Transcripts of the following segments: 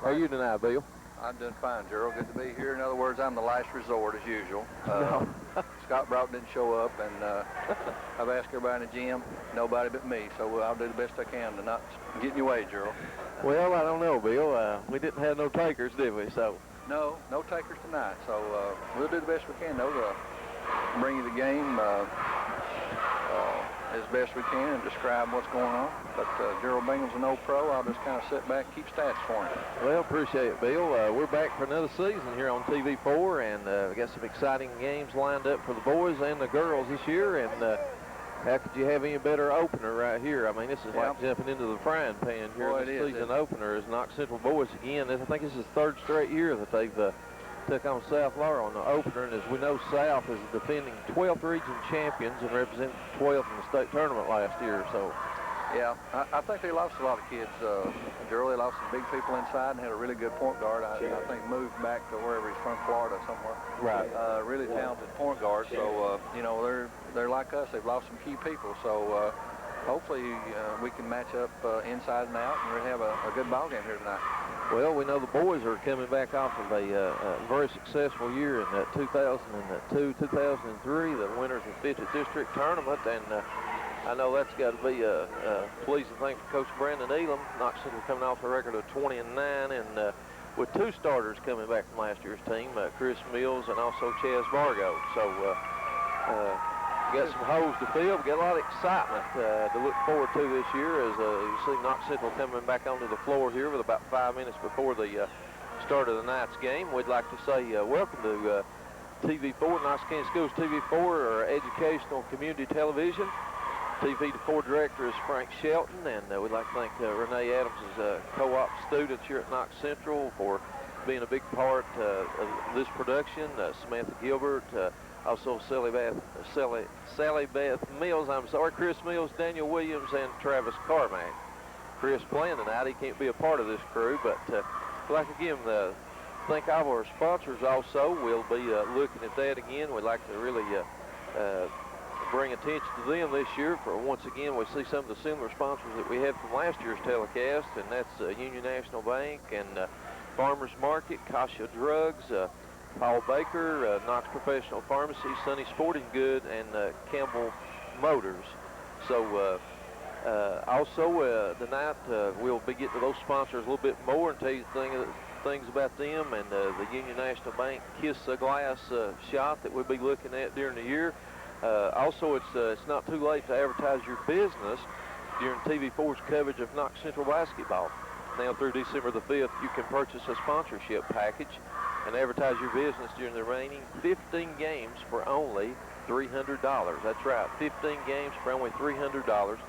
How are you tonight, Bill? I'm doing fine, Gerald. Good to be here. In other words, I'm the last resort as usual. Scott Broughton didn't show up, and I've asked everybody in the gym, nobody but me. So I'll do the best I can to not get in your way, Gerald. Well, I don't know, Bill. We didn't have no takers, did we? So no takers tonight. So we'll do the best we can, though, to bring you the game as best we can and describe what's going on. But Gerald Bingham's an old pro. I'll just kind of sit back and keep stats for him. Well, appreciate it, Bill. We're back for another season here on TV4, and we got some exciting games lined up for the boys and the girls this year. And how could you have any better opener right here? I mean, this is like jumping into the frying pan here. Boy, this season opener is Knox Central boys again. I think this is the third straight year that they've took on South Laurel on the opener, and as we know, South is defending 12th region champions and represented 12th in the state tournament last year. So, yeah, I think they lost a lot of kids. Gerald, they lost some big people inside and had a really good point guard. I think moved back to wherever he's from, Florida somewhere. Right. Really talented point guard. So, you know, they're like us. They've lost some key people. So, hopefully we can match up inside and out and really have a good ball game here tonight. Well, we know the boys are coming back off of a very successful year in 2002, 2003, the winners of the 50th District Tournament, and I know that's got to be a pleasing thing for Coach Brandon Elam. Knox Central coming off a record of 20-9, and with two starters coming back from last year's team, Chris Mills and also Chaz Vargo. So we got some holes to fill. We got a lot of excitement to look forward to this year as you see Knox Central coming back onto the floor here with about 5 minutes before the start of the night's game. We'd like to say welcome to TV4, Knox County Schools TV4, or Educational Community Television. TV4 director is Frank Shelton, and we'd like to thank Renee Adams' co-op students here at Knox Central for being a big part of this production. Samantha Gilbert, also Sally Beth Mills, Chris Mills, Daniel Williams, and Travis Carmack. Chris playing tonight, he can't be a part of this crew, but we'd like to give him thank all of our sponsors also. We'll be looking at that again. We'd like to really bring attention to them this year. For once again, we see some of the similar sponsors that we had from last year's telecast, and that's Union National Bank and Farmers Market, Kasha Drugs, Paul Baker, Knox Professional Pharmacy, Sunny Sporting Good, and Campbell Motors. So also tonight we'll be getting to those sponsors a little bit more and tell you things about them, and the Union National Bank Kiss a Glass shot that we'll be looking at during the year. Also, it's not too late to advertise your business during TV4's coverage of Knox Central basketball. Now through December the 5th, you can purchase a sponsorship package and advertise your business during the remaining 15 games for only $300. That's right, 15 games for only $300.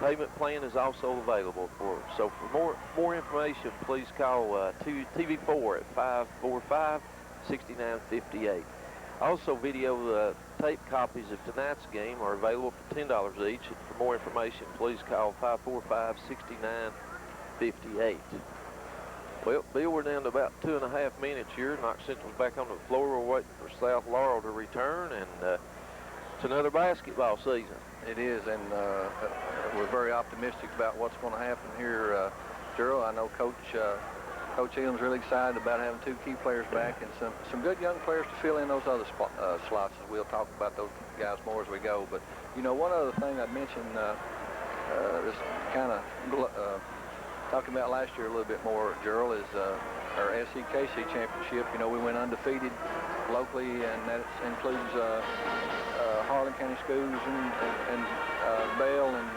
Payment plan is also available so for more information, please call TV4 at 545-6958. Also, video tape copies of tonight's game are available for $10 each. For more information, please call 545-6958. Well, Bill, we're down to about 2.5 minutes here. Knox Central's back on the floor. We're waiting for South Laurel to return, and it's another basketball season. It is, and we're very optimistic about what's going to happen here, Gerald. I know Coach Elam's really excited about having two key players back and some good young players to fill in those other slots. We'll talk about those guys more as we go. But, you know, one other thing I'd mention, just kind of talking about last year a little bit more, Gerald, is our SCKC championship. You know, we went undefeated locally, and that includes Harlan County Schools and Bell and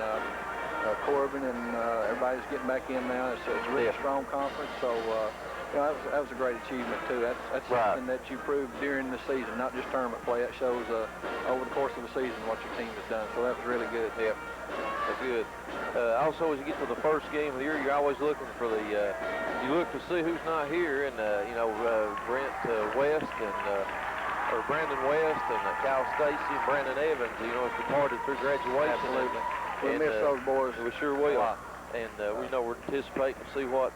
Corbin, and everybody's getting back in now. It's a really strong conference, so you know, that was a great achievement too. That's something that you proved during the season, not just tournament play. That shows over the course of the season what your team has done. So that was really good. Yeah, that's good. Also, as you get to the first game of the year, you're always looking for you look to see who's not here, and you know, Brent West and or Brandon West and Kyle Stacy and Brandon Evans, you know, have departed through graduation. Absolutely. We'll miss those boys. We sure will. And we know we're anticipating to see what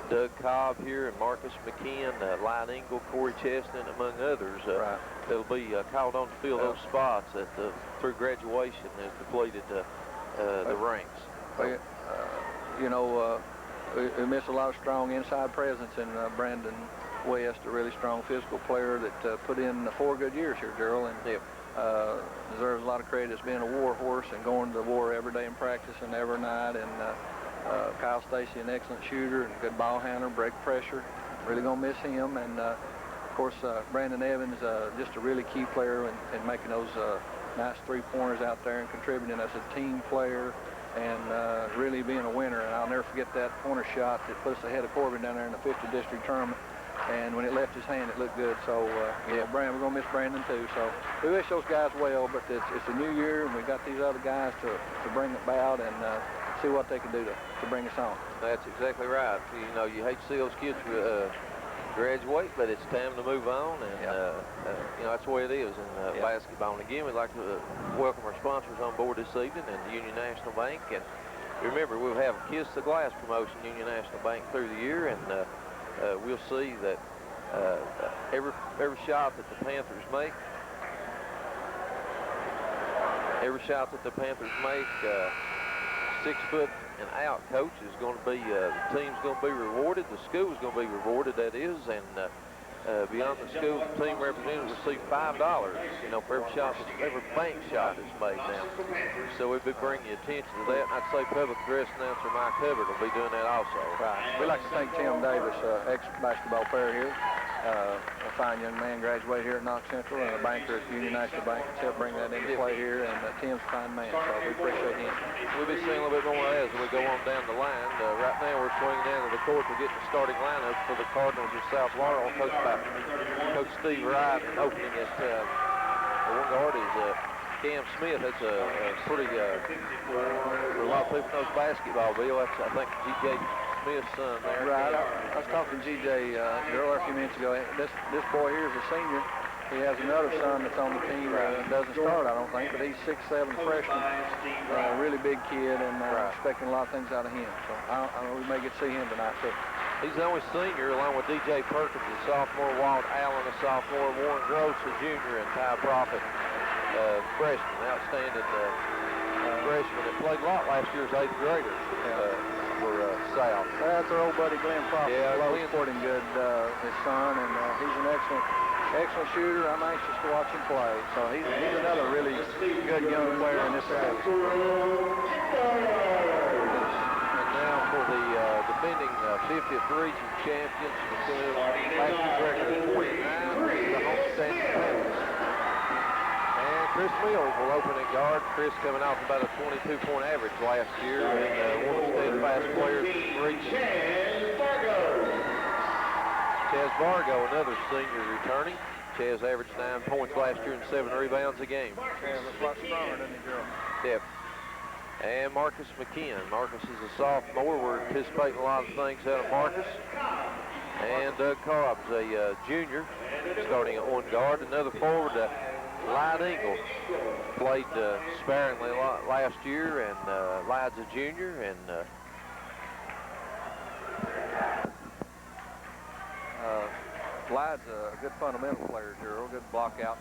Doug Cobb here and Marcus McKeehan, Lion Engel, Corey Chestnut, among others. They'll be called on to fill those spots through graduation and completed the ranks. Well, you know, we miss a lot of strong inside presence in Brandon West, a really strong physical player that put in 4 good years here, Gerald, and deserves a lot of credit as being a war horse and going to the war every day in practice and every night. And Kyle Stacy, an excellent shooter and good ball handler, break pressure. Really gonna miss him. And of course, Brandon Evans, just a really key player in making those nice 3-pointers out there and contributing as a team player and really being a winner. And I'll never forget that pointer shot that put us ahead of Corbin down there in the 50th district tournament. And when it left his hand, it looked good. So, Brandon, we're going to miss Brandon, too. So, we wish those guys well, but it's a new year, and we got these other guys to bring it about and see what they can do to bring us on. That's exactly right. You know, you hate to see those kids graduate, but it's time to move on, and, you know, that's the way it is in basketball. And, again, we'd like to welcome our sponsors on board this evening and Union National Bank. And remember, we'll have a Kiss the Glass promotion, Union National Bank, through the year, and we'll see that every shot that the Panthers make, 6 foot and out coach is going to be, the team's going to be rewarded, the school's going to be rewarded, that is, and beyond the school, the team representative will receive $5, you know, for every bank shot that's made now. So we'll be bringing you attention to that. And I'd say public address announcer Mike Hubbard will be doing that also. Right. We'd like to thank Tim Davis, ex-basketball player here. A fine young man, graduated here at Knox Central, and a banker at Union National Bank. He's helped bring that into play here, and Tim's a fine man, so we appreciate him. We'll be seeing a little bit more of that as we go on down the line. Right now, we're swinging down to the court to get the starting lineup for the Cardinals of South Laurel, coached by Coach Steve Wright. Opening at the one guard is Cam Smith. That's a pretty, for a lot of people knows basketball, Bill. That's, I think, G.J. Smith's son there. Right. I was talking to G.J. earlier a few minutes ago. This boy here is a senior. He has another son that's on the team that doesn't start, I don't think, but he's 6'7" freshman. Really big kid, and expecting a lot of things out of him. So we may get to see him tonight, too. He's the only senior, along with D.J. Perkins, a sophomore, Walt Allen, a sophomore, Warren Gross, a junior, and Ty Profit, freshman, outstanding freshman that played a lot last year's 8th graders for South. That's our old buddy Glenn Profit. Yeah, Glenn's supporting good, his son, and he's an excellent shooter. I'm anxious to watch him play. So he's another really good young player in this area. For the defending 50th region champions, last year's record is 29, the homestanding Panthers. And Chris Mills will open at guard. Chris coming off about a 22-point average last year, and one of the steadfast players in the region. Chaz Vargo, another senior returning. Chaz averaged 9 points last year and 7 rebounds a game. Chaz looks a lot stronger, doesn't he, Gerald? Yep. And Marcus McKeehan. Marcus is a sophomore. We're anticipating a lot of things out of Marcus. And Doug Cobb's a junior, starting at one guard. Another forward, Lyde Ingle, played sparingly last year, and Lyde's a junior. And Lyde's a good fundamental player, Gerald, good block-out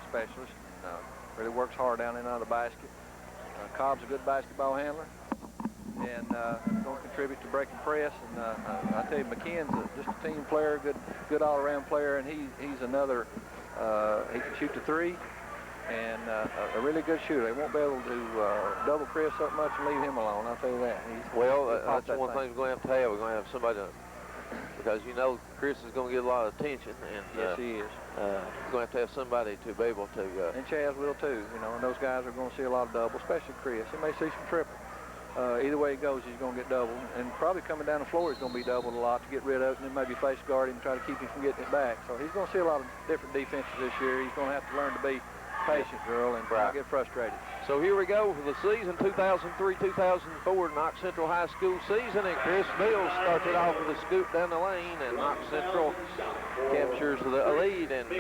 specialist, and really works hard down in and out of the basket. Cobb's a good basketball handler, and going to contribute to breaking press. And I tell you, McKeehan's just a team player, good all-around player, and he's another. He can shoot the 3, and a really good shooter. They won't be able to double Chris up much and leave him alone. I'll tell you that. That's one thing we're going to have to have. We're going to have somebody because you know Chris is going to get a lot of attention, and yes, he is. He's going to have somebody to be able to. And Chaz will too. You know, and those guys are going to see a lot of double, especially Chris. He may see some triple. Either way it goes, he's going to get doubled, and probably coming down the floor he's going to be doubled a lot to get rid of it, and then maybe face guard him and try to keep him from getting it back. So he's going to see a lot of different defenses this year. He's going to have to learn to be patient, girl, and not get frustrated. So here we go for the season 2003-2004 Knox Central High School season, and Chris Mills starts it off with a scoop down the lane, and Knox Central captures the lead. And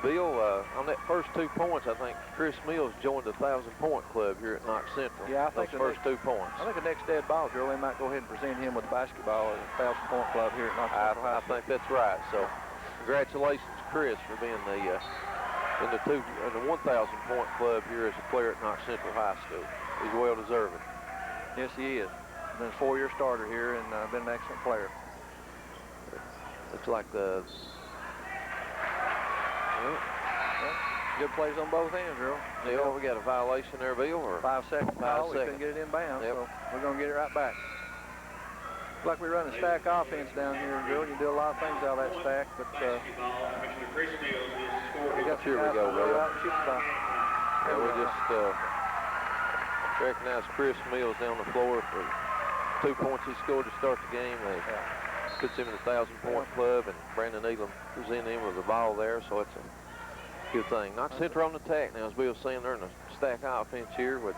Bill, on that first 2 points, I think Chris Mills joined the 1,000-point club here at Knox Central. Yeah, I think those first 2 points. I think the next dead ball, Gerald, they might go ahead and present him with basketball at the 1,000-point club here at Knox Central High School. I think that's right. So congratulations, Chris, for being in the 1,000-point club here as a player at Knox Central High School. He's well deserving. Yes, he is. been a 4-year starter here and been an excellent player. Looks like the... Good plays on both ends, Earl. Yeah, we got a violation there, Bill, or 5 seconds. 5 We seconds. couldn't get it in bounds, Yep. so we're going to get it right back. Looks like we run a stack offense down here, Bill. You can do a lot of things out of that stack, but we got Here we go, Bill. out and shoot the ball. Yeah, we just recognize Chris Mills down the floor for 2 points he scored to start the game. They puts him in the 1,000-point club, and Brandon Elam presented him with the ball there, so it's a good thing. Knox Central on the attack now, as Bill was saying, they're in a stack offense here with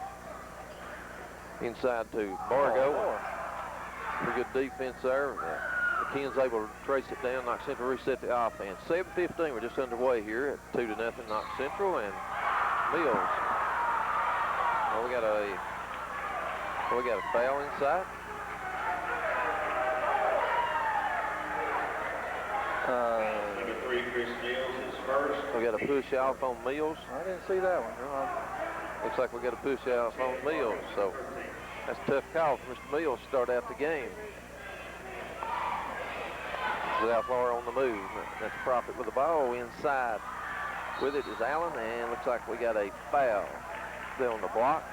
inside to Bargo. Pretty good defense there. McKeehan's able to trace it down. Knox Central reset the offense. 7:15, we're just underway here at 2-0 Knox Central, and Mills. Well, we got a foul inside. Number 3, Chris Mills is first. We got a push off on Mills. I didn't see that one. Looks like we got a push off on Mills, so that's a tough call for Mr. Mills to start out the game. South Laurel on the move. That's Profit with the ball inside. With it is Allen, and looks like we got a foul there on the block.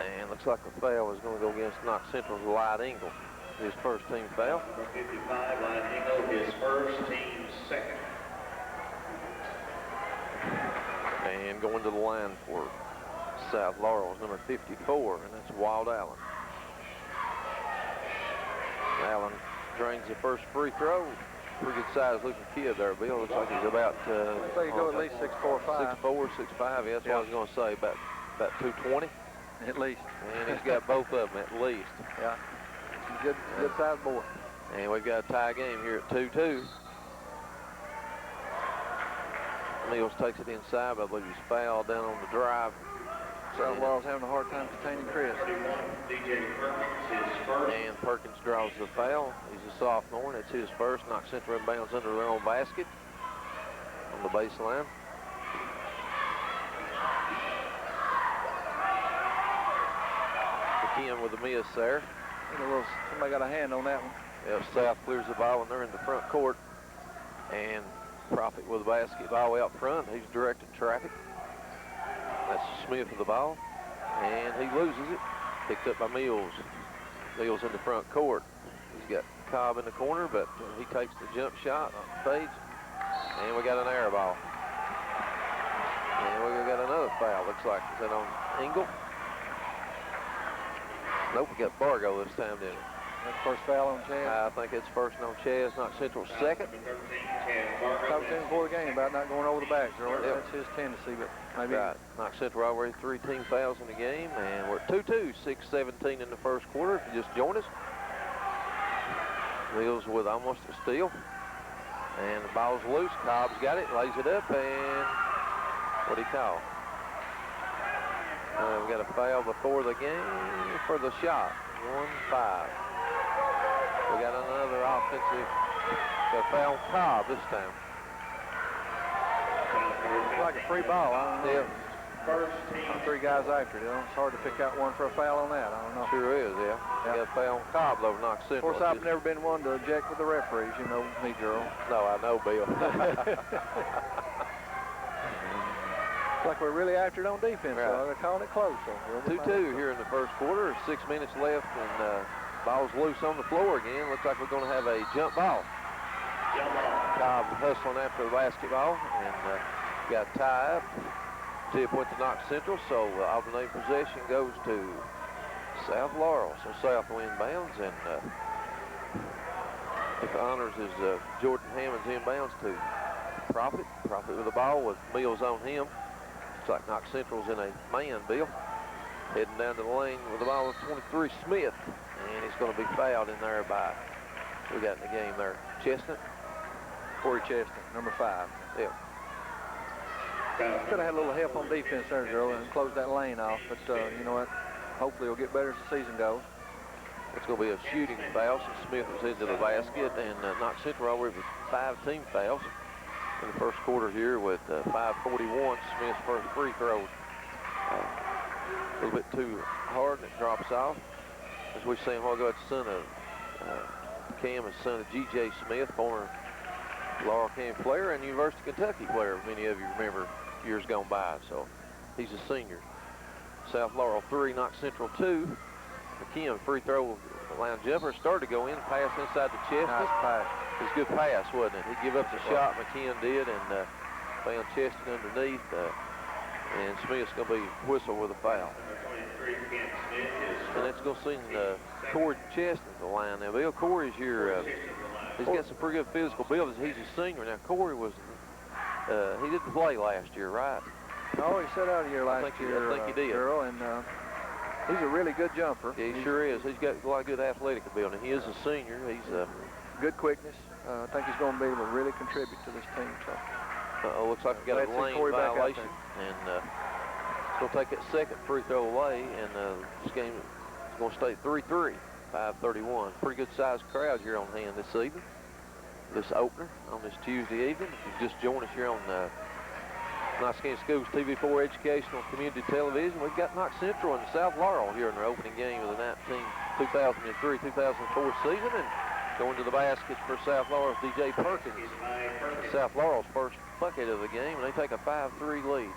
And looks like the foul is going to go against Knox Central's Light Engel. His first team foul. Number 55, Light Engel, his first, team second. And going to the line for South Laurel is number 54, and that's Wild Allen. Allen drains the first free throw. Pretty good size looking kid there, Bill. Looks like he's about... I think he go at least 6'4", 5. 6'4", 6'5", yeah, that's what I was going to say, about 220. At least. And he's got both of them at least. Yeah. Good size boy. And we've got a tie game here at 2-2. Mills takes it inside, but I believe he's fouled down on the drive. South Laurel's having a hard time containing Chris. DJ Perkins is first. And Perkins draws the foul. He's a sophomore, and it's his first. Knox Central inbounds under their own basket on the baseline. McKeehan with a miss there. Somebody got a hand on that one. Yeah, South clears the ball, and they're in the front court. And Profit with the basketball out front. He's directing traffic. That's Smith with the ball, and he loses it. Picked up by Mills. Mills in the front court. He's got Cobb in the corner, but he takes the jump shot on the page, and we got an air ball. And we got another foul. Looks like is that on Engel? Nope, we got Bargo this time, didn't we? That's first foul on Chaz. I think it's first on Chaz, Knox Central second. Number 13, Chad Bargo. Talked to him before the game about not going over the backs. Yep. That's his tendency, but maybe. Right. Knox Central already 3 team fouls in the game, and we're at 2-2, 6:17 in the first quarter. If you just joined us, Mills with almost a steal, and the ball's loose. Cobb's got it, lays it up, and what do you call? We got a foul before the game for the shot. 1-5. We got another offensive foul on Cobb this time. It's like a free ball. I don't know. Yeah. First team. 3 guys after it. It's hard to pick out one for a foul on that. I don't know. Sure is, yeah. We got a foul on Cobb over Knox Of Central. course, I've never been one to object with the referees. You know me, girl. No, I know, Bill. It's like we're really after it on defense. Right. So they're calling it close. So 2-2 here in the first quarter. 6 minutes left, and ball's loose on the floor again. Looks like we're going to have a jump ball. Cobb hustling after the basketball, and got a tie up. Tip went to Knox Central, so alternating possession goes to South Laurel. So South will inbounds, and if the honors is Jordan Hammond's inbounds to Profit. Profit with the ball with Mills on him. Looks like Knox Central's in a man, Bill. Heading down to the lane with the ball with 23, Smith. And he's going to be fouled in there by, we got in the game there, Chestnut. Corey Chestnut, number 5. Yeah. Could have had a little help on defense there, girl, and close that lane off. But you know what? Hopefully it'll get better as the season goes. It's going to be a shooting foul since Smith was into the basket, and Knox Central already with 5 team fouls in the first quarter here with 5:41. Smith's first free throw a little bit too hard and it drops off. As we see him, we'll go at the son of Cam, is son of G.J. Smith, former Laurel County player and University of Kentucky player. Many of you remember years gone by. So he's a senior. South Laurel 3, Knox Central 2. McKeehan free throw line jumper started to go in, pass inside the chest. Nice pass. It was a good pass, wasn't it? He gave up the shot, McKeehan did, and found Cheston underneath. And Smith's going to be whistled with a foul. And that's going to send Corey Cheston to the line. Now, Bill, Corey's your, he's got some pretty good physical build. He's a senior. Now, Corey was, he didn't play last year, right? No, he sat out a year last year. I think he did. Girl, and he's a really good jumper. Yeah, he sure is. He's got a lot of good athletic ability. He is a senior. He's good quickness. I think he's going to be able to really contribute to this team. So. Looks like we got a lane violation, and he'll take that second free throw away, and this game is going to stay 3-3, 5:31. Pretty good sized crowd here on hand this evening, this opener on this Tuesday evening. If you just joined us here on Knox County Schools TV4 Educational Community Television, we've got Knox Central and South Laurel here in their opening game of the 2003-2004 season, and going to the basket for South Laurel's DJ Perkins. South Laurel's first bucket of the game, and they take a 5-3 lead.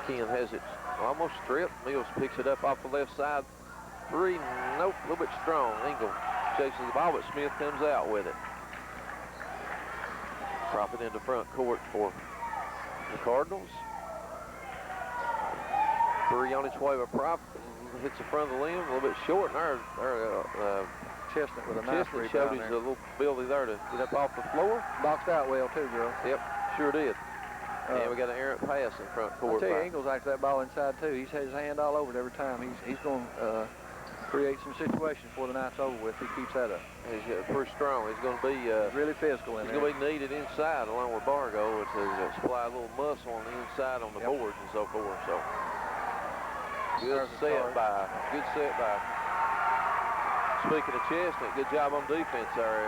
McKeehan has it almost stripped. Mills picks it up off the left side. Three, nope, a little bit strong. Engel chases the ball, but Smith comes out with it. Drop it into front court for the Cardinals. Three on its way by Prop. Hits the front of the limb, a little bit short, and our Chestnut with a nice rebound showed his little ability there to get up off the floor. Boxed out well, too, girl. Yep, sure did. And we got an errant pass in front court. I'll tell you, Ingles after that ball inside, too. He's had his hand all over it every time. He's going to create some situations before the night's over with. He keeps that up. He's pretty strong. He's going to be really physical in there. He's going to be needed inside along with Bargo to supply a little muscle on the inside on the boards and so forth. So good set by. Speaking of Chestnut, good job on defense there.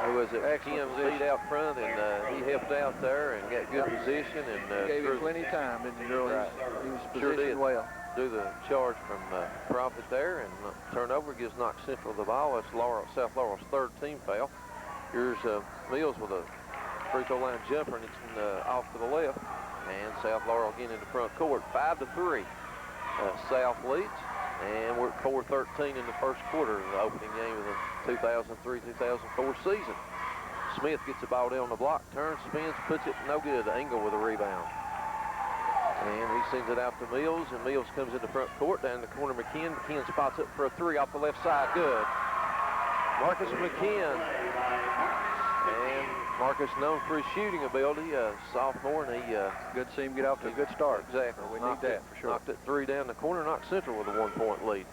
Who was it? Kim lead out front, and he helped out there and got good position. And gave him plenty of time, didn't he, girl? Right. He was positioned well. Do the charge from Prophet there, and turnover gives Knox Central the ball. That's South Laurel's third team foul. Here's Mills with a free throw line jumper, and it's off to the left. And South Laurel again into front court, 5-3. South leads, and we're at 4:13 in the first quarter of the opening game of the 2003-2004 season. Smith gets the ball down the block, turns, spins, puts it no good. Engel with a rebound. And he sends it out to Mills, and Mills comes into front court, down in the corner McKeehan. McKeehan spots up for a three off the left side, good. Marcus McKeehan. And Marcus known for his shooting ability, sophomore, and he... good to see him get off to a good start. Exactly. We need that for sure. Knocked it three down the corner, Knox Central with a 1-point lead.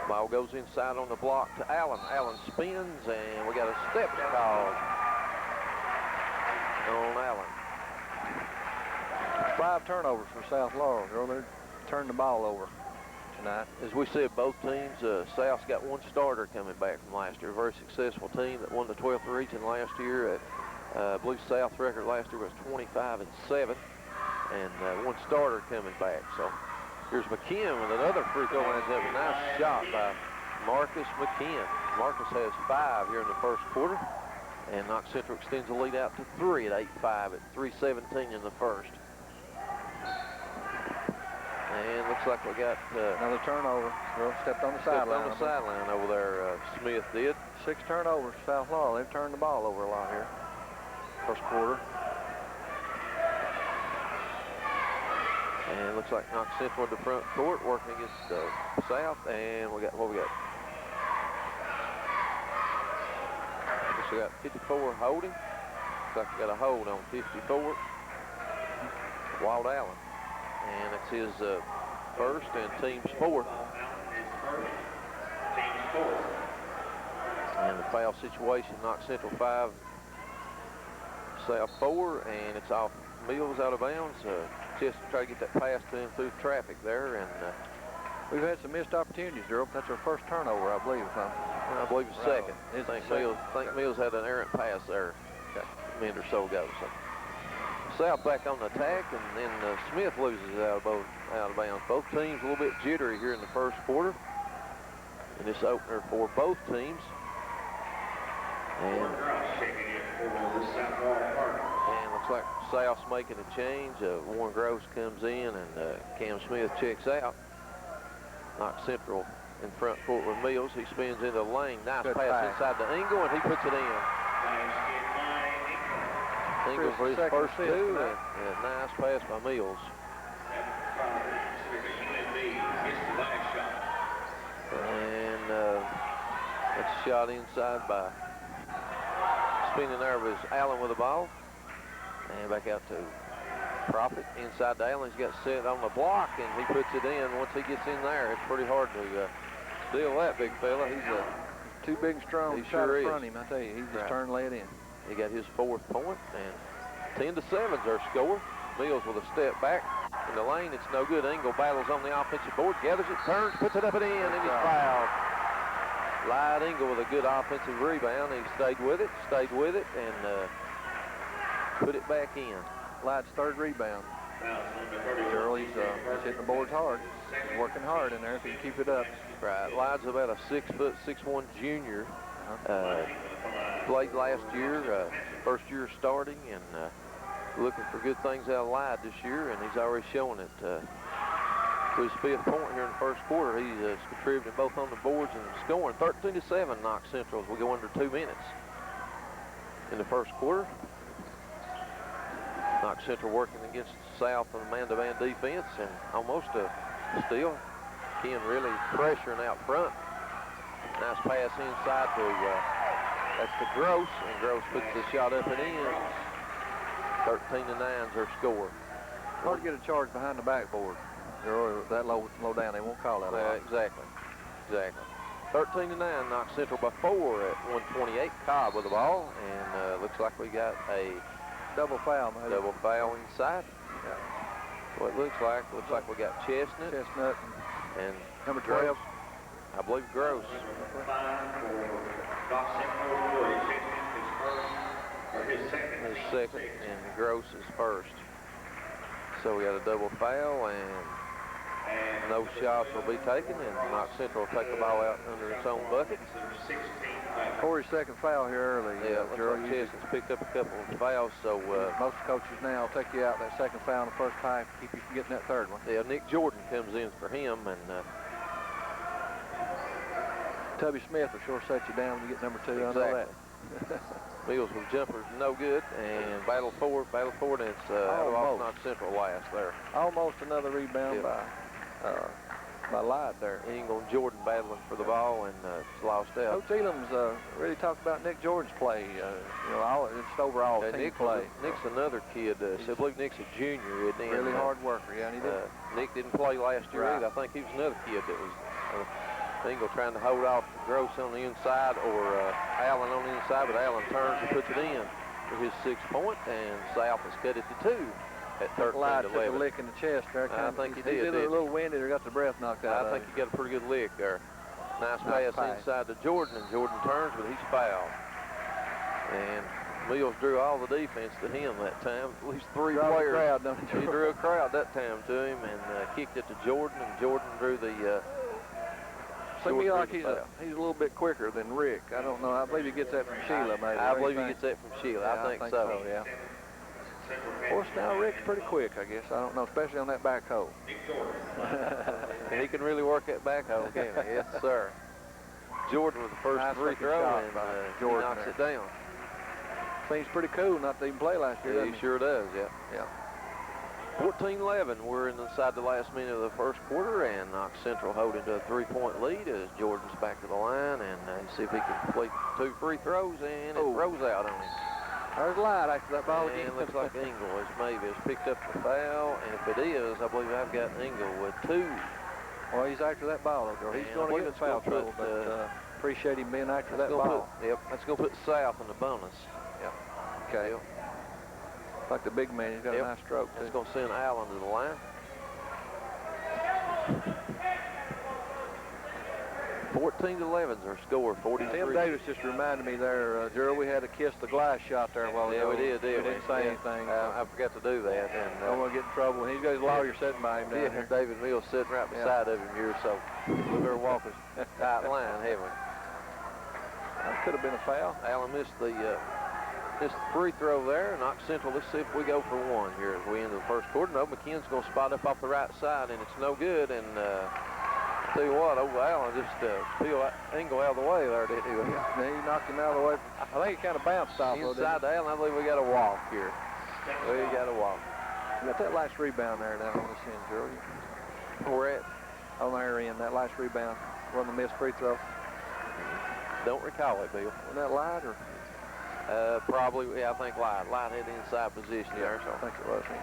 Ball goes inside on the block to Allen. Allen spins, and we got a step call on Allen. 5 turnovers for South Laurel, girl. They're turning the ball over tonight. As we said, both teams, South's got one starter coming back from last year. A very successful team that won the 12th region last year. I believe South's record last year was 25-7, and one starter coming back. So here's McKeehan with another free throw line jump. Nice shot by Marcus McKeehan. Marcus has 5 here in the first quarter, and Knox Central extends the lead out to 3 at 8-5 at 3:17 in the first. And looks like we got another turnover. Well, stepped on the sideline. On the sideline over there, Smith did. 6 turnovers for South Laurel. They've turned the ball over a lot here. First quarter. And it looks like Knox Central in the front court working against South. And we got what we got. We got 54 holding. Looks like we got a hold on 54. Walt Allen. And it's his first and team's fourth. And the foul situation, Knox Central 5, South 4, and it's off Mills out of bounds. Just try to get that pass to him through traffic there. And we've had some missed opportunities, Drew. That's our first turnover, I believe. I believe it's second. I think Mills had an errant pass there a minute or so ago. So South back on the attack, and then Smith loses it out of bounds. Both teams a little bit jittery here in the first quarter in this opener for both teams. And looks like South's making a change. Warren Gross comes in, and Cam Smith checks out. Knox Central in front court with Mills. He spins into the lane. Nice pass inside the Engle, and he puts it in. Engle for his first two, and nice pass by Mills. And that's a shot inside by spinning there was Allen with the ball. And back out to Profit inside to Allen. He's got set on the block, and he puts it in. Once he gets in there, it's pretty hard to steal that big fella. He's too big and strong. He sure is. In front of him, I tell you. He just turned lay it in. He got his 4th point, and 10-7's our score. Mills with a step back in the lane. It's no good. Engle battles on the offensive board, gathers it, turns, puts it up and in, and he's fouled. Lied Engle with a good offensive rebound. He stayed with it, and put it back in. Light's 3rd rebound. He's hitting the boards hard. He's working hard in there if he can keep it up. Right. Light's about a 6'6" junior. Played last year, first year starting, and looking for good things out of Light this year, and he's already showing it. With his 5th point here in the first quarter, he's contributing both on the boards and scoring. 13-7 Knox Central as we go under 2 minutes in the first quarter. Knox Central working against South on the man-to-man defense, and almost a steal. Ken really pressuring out front. Nice pass inside to that's to Gross, and Gross puts the shot up and in. 13-9's our score. Hard to get a charge behind the backboard. They're that low down. They won't call that. Exactly. 13-9, Knox Central by 4 at 1:28. Cobb with the ball, and looks like we got a double foul, maybe. Double foul inside. Yeah. What it looks like we got Chestnut and number 12. I believe Gross. His second, and Gross is first. So we got a double foul, and no shots will be taken, and Knox Central will take the ball out under its own bucket. Corey's 2nd foul here early. Yeah, looks like Chestnut's picked up a couple of fouls, so most coaches now will take you out that 2nd foul in the first half, keep you from getting that 3rd one. Yeah, Nick Jordan comes in for him, and Tubby Smith will sure set you down when you get number 2. Exactly. I know that. Mills with jumpers, no good, and battle forward, and it's off Knox Central last there. Almost another rebound by Light there. Engle and Jordan battling for the ball, and it's lost out. Coach Elam's really talked about Nick Jordan's play. Just overall team play. Nick's another kid. I believe Nick's a junior. Really hard worker, yeah, and he did. Nick didn't play last year either. I think he was another kid that was Engle trying to hold off Gross on the inside or Allen on the inside, but Allen turns and puts it in for his 6th point, and South has cut it to 2 at 13-11. Light took a lick in the chest there. I think he did. He's either a little winded or got the breath knocked out. I think he got a pretty good lick there. Nice pass inside to Jordan, and Jordan turns, but he's fouled. And Mills drew all the defense to him that time. At least 3 players. He drew a crowd that time to him, and kicked it to Jordan, and Jordan drew the. Seems to me like he's a little bit quicker than Rick. I don't know. I believe he gets that from Sheila, maybe. I believe he gets that from Sheila. Yeah, I think so. Yeah. Of course, now Rick's pretty quick, I guess. I don't know, especially on that back hole. And he can really work that back hole, can't he? Yes, sir. Jordan with the first free throw, and Jordan knocks it down. Seems pretty cool not to even play last year. Yeah, he sure does. Yeah. 14-11. We're inside the last minute of the first quarter, and Knox Central holding to a 3-point lead as Jordan's back to the line, and see if he can complete 2 free throws, and it throws out on him. There's Light after that ball again. And looks like Engle has picked up the foul, and if it is, I believe I've got Engle with 2. Well, he's after that ball, though. He's going to get in foul trouble, but appreciate him being after that ball. That's going to put South in the bonus. Yep. Okay. Like the big man, he's got a nice stroke, too. It's going to send Allen to the line. 14-11's our score, 43. Tim Davis just reminded me there, Gerald, we had a kiss the glass shot there a while ago. Yeah, we did, We didn't say anything. I forgot to do that. And don't want to get in trouble. He's got his lawyer sitting by him down there. David Mills sitting right beside of him here, so we better walk us tight line, haven't we? That could have been a foul. Allen missed the free throw there. Knox Central, let's see if we go for one here as we end the first quarter. No, McKeehan's going to spot up off the right side, and it's no good. And I'll tell you what, old Allen just didn't go out of the way there, did he? Yeah, he knocked him out of the way. I think he kind of bounced off. Inside to Allen, I believe we got a walk here. We got a walk. You got that last rebound there down on this end, Gerald. Where at? On our end, that last rebound. Wasn't a missed free throw. Don't recall it, Bill. Wasn't that Light or? Probably, yeah, I think Light. Light had the inside position there. So I think it was him.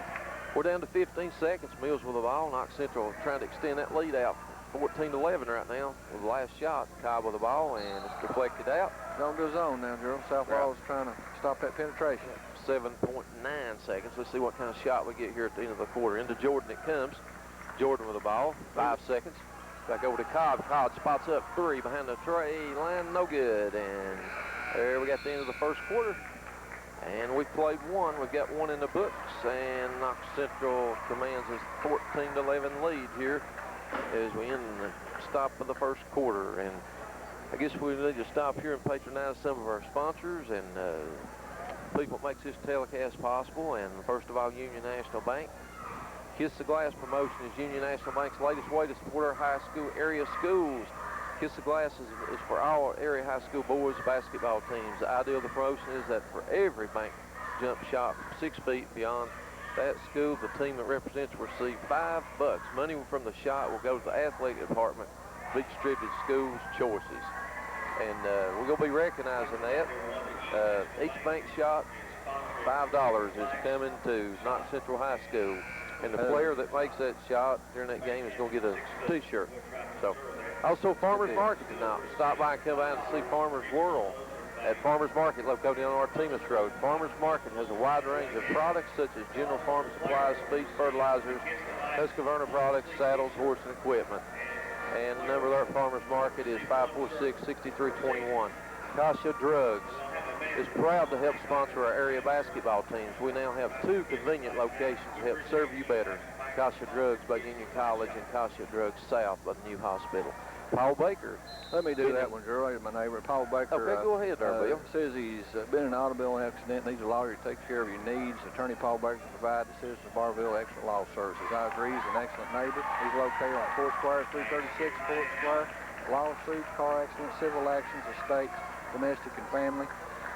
We're down to 15 seconds. Mills with the ball. Knox Central trying to extend that lead out. 14-11 right now with the last shot. Cobb with the ball, and it's deflected out. Zone to zone now, Gerald. South Laurel's trying to stop that penetration. 7.9 seconds. Let's see what kind of shot we get here at the end of the quarter. Into Jordan it comes. Jordan with the ball. 5 seconds. Back over to Cobb. Cobb spots up 3 behind the tray line. No good. And there we got the end of the first quarter. And we played one. We've got one in the books. And Knox Central commands his 14-11 lead here as we end the stop of the first quarter. And I guess we need to stop here and patronize some of our sponsors and people that makes this telecast possible. And first of all, Union National Bank. Kiss the Glass promotion is Union National Bank's latest way to support our high school area schools. Kiss the Glass is for all area high school boys basketball teams. The idea of the promotion is that for every bank jump shot 6 feet beyond that school, the team that represents will receive $5. Money from the shot will go to the athletic department, be distributed to schools' choices. And we're going to be recognizing that. Each bank shot, $5 is coming to Knox Central High School. And the player that makes that shot during that game is going to get a T-shirt. So, also Farmers Market tonight. Stop by and come out and see Farmers World at Farmers Market located on Artemis Road. Farmers Market has a wide range of products such as general farm supplies, feed, fertilizers, Husqvarna products, saddles, horse, and equipment. And the number there at Farmers Market is 546-6321. Kasha Drugs is proud to help sponsor our area basketball teams. We now have 2 convenient locations to help serve you better. Kasha Drugs by Union College and Kasha Drugs South by the new hospital. Paul Baker. Let me do that one, Gerald. My neighbor, Paul Baker. Okay, go ahead there, Bill. Says he's been in an automobile accident, needs a lawyer who takes care of your needs. Attorney Paul Baker provides the citizens of Barbourville excellent law services. I agree, he's an excellent neighbor. He's located on 4th Square, 336 4th Square. Lawsuits, car accidents, civil actions, estates, domestic and family.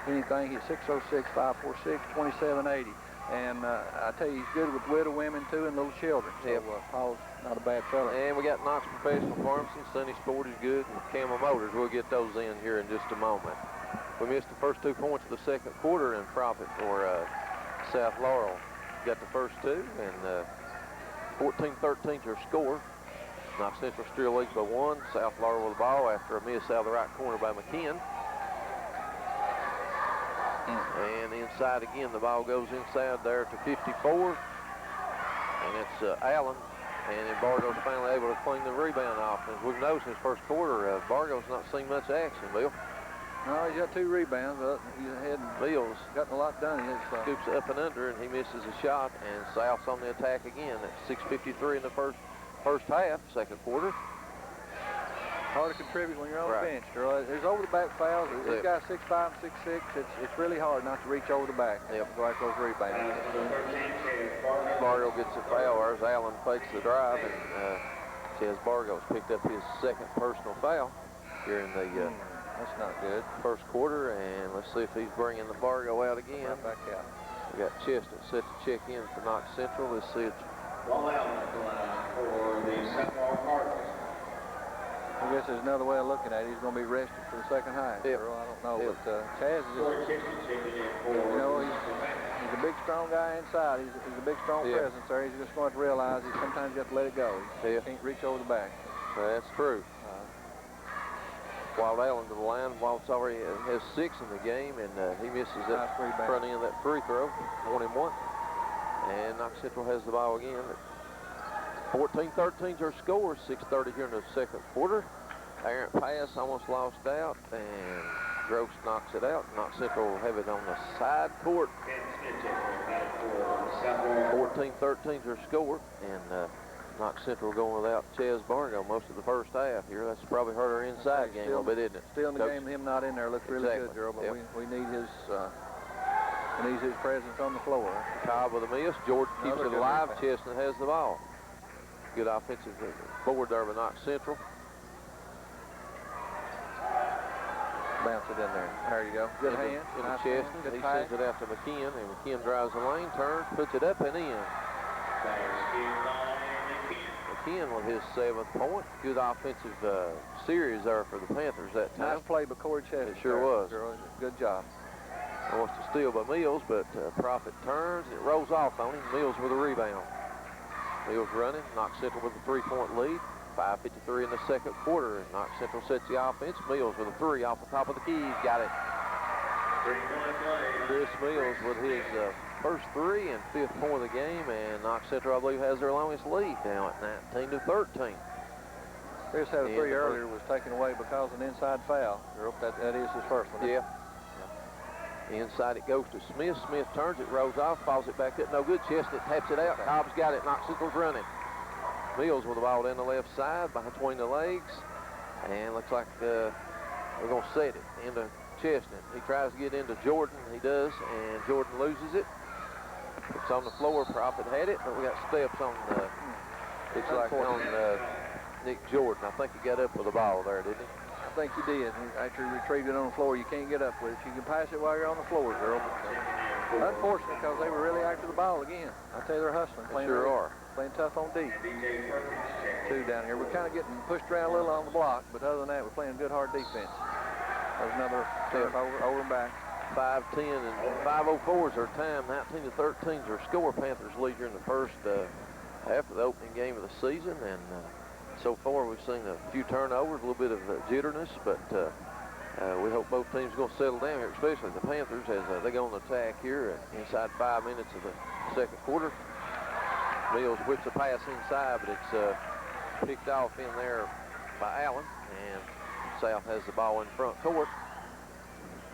Anything, he's 606-546-2780. And I tell you, he's good with widow women, too, and little children. So Paul's not a bad fella. And we got Knox Professional Pharmacy. Sunny Sport is good. And Camel Motors, we'll get those in here in just a moment. We missed the first 2 points of the second quarter in profit for South Laurel. Got the first 2, and 14-13 is our score. Knox Central still leads by 1. South Laurel with the ball after a miss out of the right corner by McKeehan. And inside again, the ball goes inside there to 54. And it's Allen. And then Bargo's finally able to clean the rebound off. As we've noticed in his first quarter, Bargo's not seen much action, Bill. No, he's got 2 rebounds, but he hadn't gotten a lot done. Scoops up and under, and he misses a shot. And South's on the attack again. That's 6:53 in the first half, second quarter. Hard to contribute when you're on the bench, Gerald. There's over-the-back fouls. These guys 6'5" and 6'6". It's really hard not to reach over the back. Go after those rebounds. Bargo gets a foul. There's Allen fakes the drive, and says Bargo's picked up his second personal foul here in the that's not good. First quarter. And let's see if he's bringing the Bargo out again. Right back out. We got Chestnut set to check in for Knox Central. Let's see. Ball out on the line for the South Laurel Cardinals. I guess there's another way of looking at it. He's going to be rested for the second half. I don't know, but Chaz is just, you know, he's a big, strong guy inside. He's a big, strong presence there. He's just going to realize he sometimes got to let it go. He can't reach over the back. That's true. Wild Allen to the line. Wild's already has 6 in the game, and he misses that front end of that free throw. 1-1. And Knox Central has the ball again. 14-13 is our score. 6:30 here in the second quarter. Errant pass, almost lost out, and Gross knocks it out. Knox Central will have it on the side court. 14-13 is their score, and Knox Central going without Ches Bargo most of the first half here. That's probably hurt our inside game a little bit, isn't it? Still in the game, him not in there looks really good, Gerald, but we need his presence on the floor. Cobb with a miss. Jordan keeps it alive. Chestnut has the ball. Good offensive board there by Knox Central. Bounce it in there. There you go. Good hand. Into Chestnut. He sends it out to McKeehan, and McKeehan drives the lane, turns, puts it up and in. McKeehan with his 7th point. Good offensive series there for the Panthers that time. Nice play by Corey Chestnut. It sure was. Good job. Wants to steal by Mills, but Profit turns. It rolls off on him. Mills with a rebound. Mills running. Knox Central with a 3-point lead. 5:53 in the second quarter, and Knox Central sets the offense. Mills with a 3 off the top of the keys. Got it. Chris Mills with his first 3 and 5th point of the game, and Knox Central, I believe, has their longest lead now at 19-13. Chris had a 3 earlier, was taken away because of an inside foul. That is his first one. Yeah. Inside it goes to Smith. Smith turns it, rolls off, falls it back up. No good. Chestnut taps it out. Cobb's got it. Knox Central's running. Mills with the ball down the left side between the legs, and looks like we're going to set it into Chestnut. He tries to get into Jordan. He does, and Jordan loses it. It's on the floor. Profit had it, but we got steps on looks like on Nick Jordan. I think he got up with the ball there, didn't he? I think he did. After he retrieved it on the floor, you can't get up with it. You can pass it while you're on the floor, girl. Unfortunate, because they were really after the ball again. I tell you, they're hustling. They sure are. Playing tough on D. 2 down here. We're kind of getting pushed around a little on the block, but other than that, we're playing good, hard defense. There's another step over and back. 5:10 and 5:04 is our time. 19-13 is our score. Panthers lead here in the first half of the opening game of the season, and so far we've seen a few turnovers, a little bit of jitterness, but we hope both teams are going to settle down here, especially the Panthers as they go on the attack here inside 5 minutes of the second quarter. Mills whips a pass inside, but it's picked off in there by Allen, and South has the ball in front court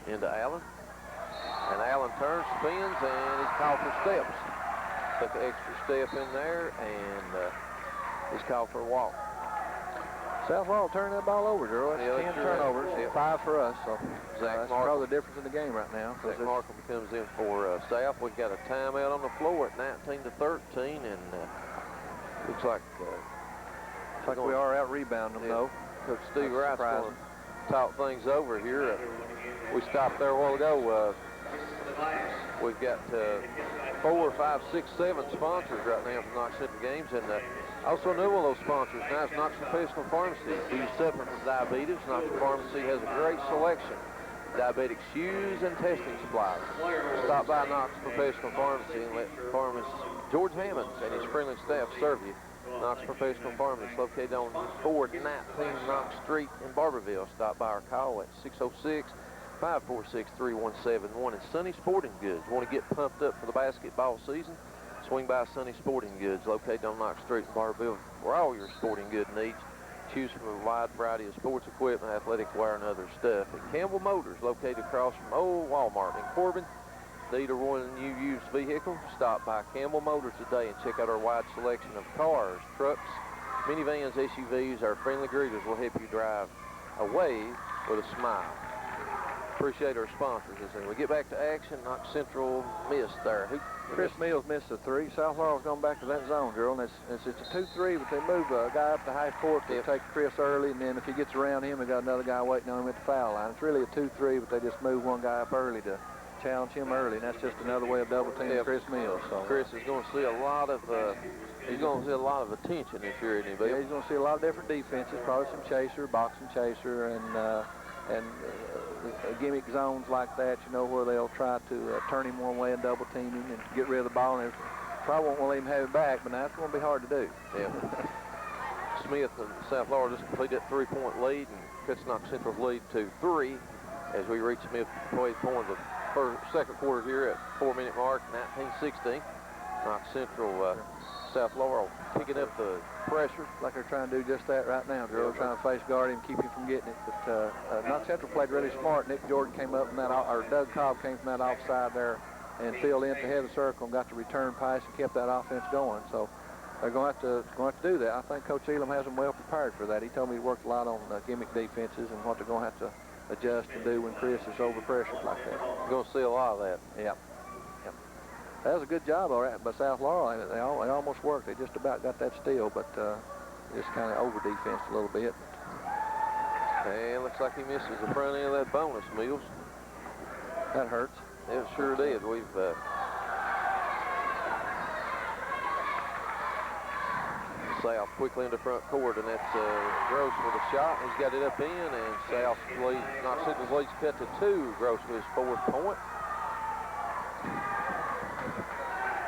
into Allen. And Allen turns, spins, and he's called for steps. Took an extra step in there, and he's called for a walk. South Laurel turning that ball over, Drew. That's 10 turnovers, 5 for us. So that's probably the difference in the game right now. Zach Markham comes in for South. We've got a timeout on the floor at 19-13, and looks like we are out rebounding them, though. Coach Steve Wright's going to talk things over here. We stopped there a while ago. We've got 4, 5, 6, 7 sponsors right now for Knox Central games, and also new one of those sponsors now is Knox Professional Pharmacy. Do you suffer from diabetes? Knox Pharmacy has a great selection of diabetic shoes and testing supplies. Stop by Knox Professional Pharmacy and let pharmacist George Hammonds and his friendly staff serve you. Knox Professional Pharmacy is located on 419 Knox Street in Barbourville. Stop by or call at 606-546-3171. And Sunny Sporting Goods. Want to get pumped up for the basketball season? Swing by Sunny Sporting Goods, located on Knox Street in Barbourville, for all your sporting good needs. Choose from a wide variety of sports equipment, athletic wear, and other stuff. And Campbell Motors, located across from Old Walmart in Corbin. Need or want a new used vehicle? Stop by Campbell Motors today and check out our wide selection of cars, trucks, minivans, SUVs. Our friendly greeters will help you drive away with a smile. Appreciate our sponsors. As we get back to action, Knox Central missed there. Chris Mills missed a 3. South Laurel's gone back to that zone, Gerald. And it's a 2-3, but they move a guy up to half court. They take Chris early, and then if he gets around him, they got another guy waiting on him at the foul line. It's really a 2-3, but they just move one guy up early to challenge him early, and that's just another way of double teaming Chris Mills. So Chris is going to see a lot of attention this year, isn't he, Bill? Yeah, he's going to see a lot of different defenses, probably some chaser, boxing chaser, and gimmick zones like that, you know, where they'll try to turn him one way and double team him and get rid of the ball. And probably won't let him have it back, but now it's going to be hard to do. Yeah. Smith and South Laurel just completed that 3-point lead and cuts Knox Central's lead to 3 as we reach the midway point of the second quarter here at 4-minute mark, 19-16. Knox Central, South Laurel picking up the pressure. Like they're trying to do just that right now, Drew. Trying to face guard him, keep him from from getting it. But Knox Central played really smart. Nick Jordan came up from that, or Doug Cobb came from that offside there and filled in at the head of the circle and got the return pass and kept that offense going. So they're going to have to do that. I think Coach Elam has them well prepared for that. He told me he worked a lot on gimmick defenses and what they're going to have to adjust and do when Chris is over pressure like that. You're going to see a lot of that. Yep. That was a good job, all right, by South Laurel. They almost worked. They just about got that steal, but just kind of over-defensed a little bit. And looks like he misses the front end of that bonus, Mills. That hurts. It sure did. We've South quickly into front court, and that's Gross with a shot. He's got it up in, and South Knox Central's lead's cut to 2. Gross with his 4th point.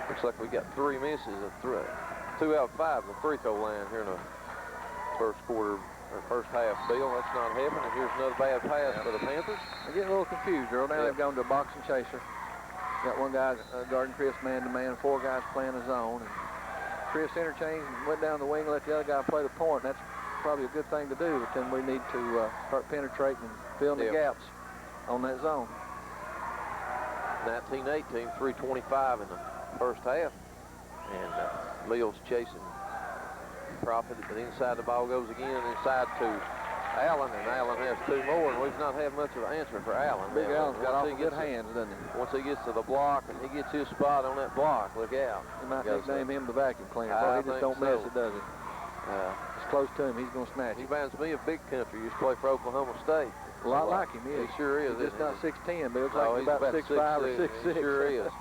Looks like we got 3 misses, 2 out of 5 on the free throw line here in the first quarter, or first half. Bill, that's not happening. Here's another bad pass for the Panthers. They're getting a little confused, Earl. Now they've gone to a boxing chaser. Got one guy guarding Chris man-to-man, 4 guys playing a zone. And Chris interchanged and went down the wing and let the other guy play the point. That's probably a good thing to do, but then we need to start penetrating and filling the gaps on that zone. 19-18, 3:25 in the first half. And Mills chasing Profit, but inside the ball goes again, inside to Allen, and Allen has 2 more, and we've not had much of an answer for Allen. Big Allen's got awful good hands, doesn't he? Once he gets to the block and he gets his spot on that block, look out. You might nickname him the vacuum cleaner. Boy, he just don't miss it, does he? It's close to him, he's going to snatch it. He reminds me of Big Country. He used to play for Oklahoma State. A lot like him, He sure is. He's just not 6'10", but he looks No, like he's about 6'5" or 6'6". He sure is.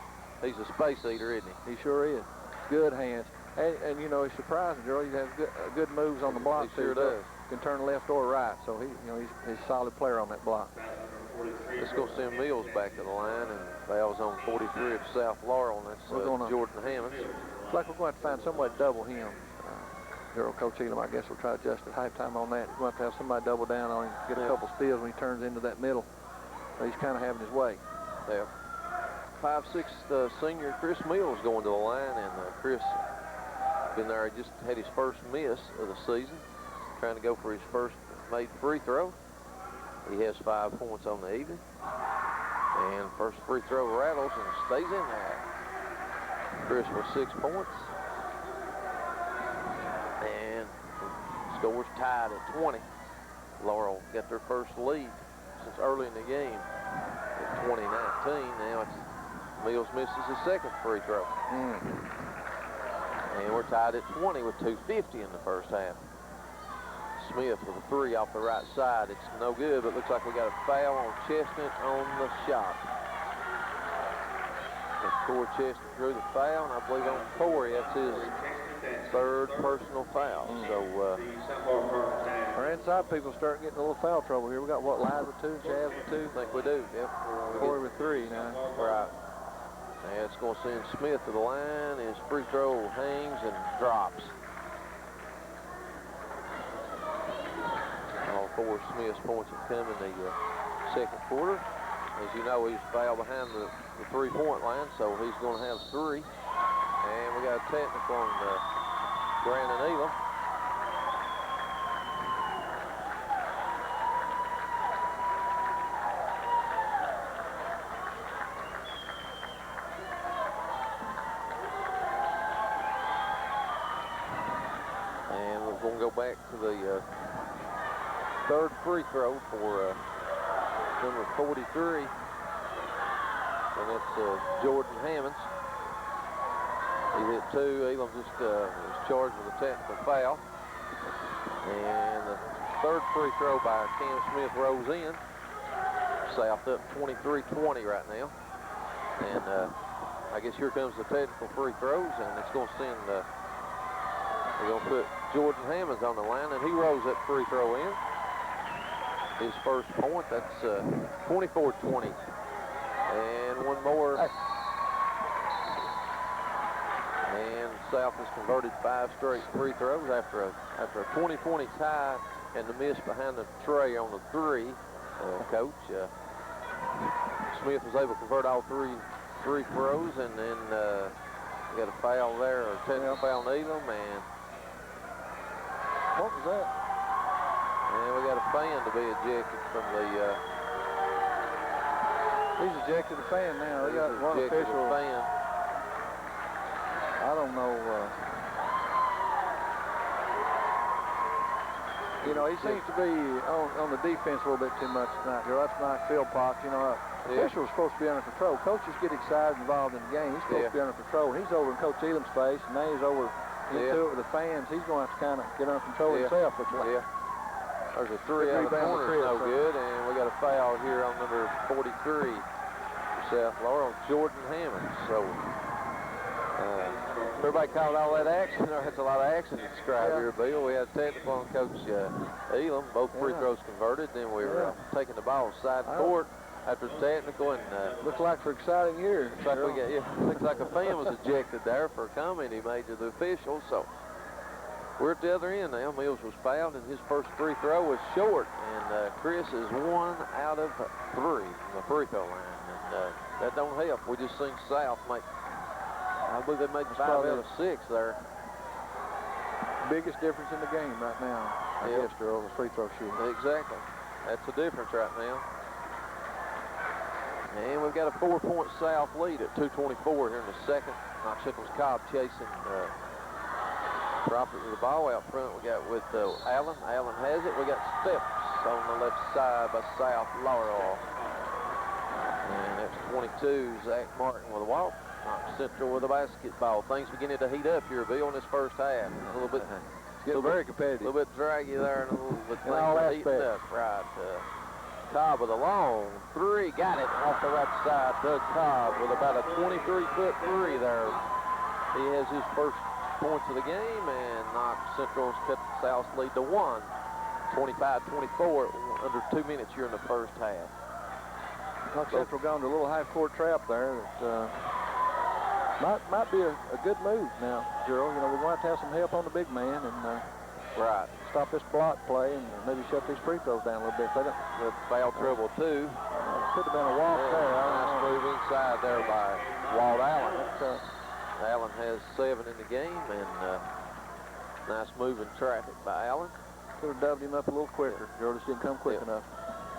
He's a space eater, isn't he? He sure is. Good hands. And you know, he's surprising, Gerald. He has good moves on the block, he sure does. Can turn left or right, so he's a solid player on that block. Let's go send Mills back to the line, and fouls on 43 of South Laurel, and that's Jordan Hammonds. Looks like we're going to have to find somebody to double him. Gerald, Coach Elam, I guess we'll try to adjust at halftime on that. We're going to have somebody double down on him, get a couple steals when he turns into that middle. He's kind of having his way. Yeah. 5'6" senior Chris Mills going to the line, and Chris been there, just had his first miss of the season, trying to go for his first made free throw. He has 5 points on the evening, and first free throw rattles and stays in there. Chris with 6 points, and scores tied at 20. Laurel got their first lead since early in the game in 2019. Now it's Mills misses his 2nd free throw. And we're tied at 20 with 2:50 in the first half. Smith with a 3 off the right side. It's no good, but looks like we got a foul on Chestnut on the shot. Corey Chestnut drew the foul, and I believe on Corey, that's his 3rd personal foul. So our inside people start getting a little foul trouble here. We got what, Live with 2, Chaz with 2? I think we do, yep. Corey with 3 now. Right. And it's going to send Smith to the line. His free throw hangs and drops. All 4 of Smith's points have come in the 2nd quarter. As you know, he's fouled behind the 3-point line, so he's going to have 3. And we got a technical on Brandon Elam. Back to the 3rd free throw for number 43, and that's Jordan Hammonds. He hit 2. Elam just was charged with a technical foul, and the 3rd free throw by Cam Smith rolls in. South up 23-20 right now, and I guess here comes the technical free throws, and it's going to send. They're going to put Jordan Hammonds on the line, and he rolls that free throw in. His first point, that's 24-20. And one more. And South has converted 5 straight free throws after a 20-20 tie and the miss behind the tray on the 3. Coach Smith was able to convert all 3 free throws, and then we got a foul there, or technical foul on Elam, and what was that? And we got a fan to be ejected from the... He's ejected a fan now. They got one official. Fan. I don't know. You know, he seems to be on the defense a little bit too much tonight, Joe. That's Mike Philpox. You know, officials supposed to be under control. Coaches get excited and involved in the game. He's supposed to be under control. He's over in Coach Elam's face, and now he's over into it with the fans. He's going to have to kind of get under control himself. Yeah. There's a three out of the corner, no good, and we got a foul here on number 43 for South Laurel, Jordan Hammond. So everybody called all that action. That's a lot of action to describe here, Bill. We had a technical on Coach Elam, both free throws converted. Then we were taking the ball side court after the technical, and looks like for an exciting year. Looks like a fan was ejected there for a comment he made to the officials. So we're at the other end now. Mills was fouled, and his first free throw was short. And Chris is 1 out of 3 from the free throw line. And that don't help. We just seen South make, I believe they made 5 out of 6 there. Biggest difference in the game right now, I guess, Joe, the free throw shooting. Exactly. That's the difference right now. And we've got a 4-point South lead at 2:24 here in the second. Knox Central's Cobb chasing Crawford with the ball out front. We got with Allen. Allen has it. We got steps on the left side by South Laurel. And that's 22, Zach Martin with a walk. Knox Central with a basketball. Things beginning to heat up here, Bill, in this first half. A little bit, getting very competitive. A little bit draggy there, and a little bit heating up. Right. Cobb with a long 3. Got it off the right side. Doug Cobb with about a 23-foot 3 there. He has his first points of the game, and Knox Central's cut South's lead to 1. 25-24, under 2 minutes here in the first half. Knox Central gone to a little half-court trap there that might be a good move now, Gerald. You know, we're going to have some help on the big man and stop this block play and maybe shut these free throws down a little bit. They don't foul trouble too. Could have been a walk there. Nice move inside there by Walt Allen. Allen has 7 in the game, and nice move in traffic by Allen. Could have dubbed him up a little quicker. Gerald just didn't come quick enough.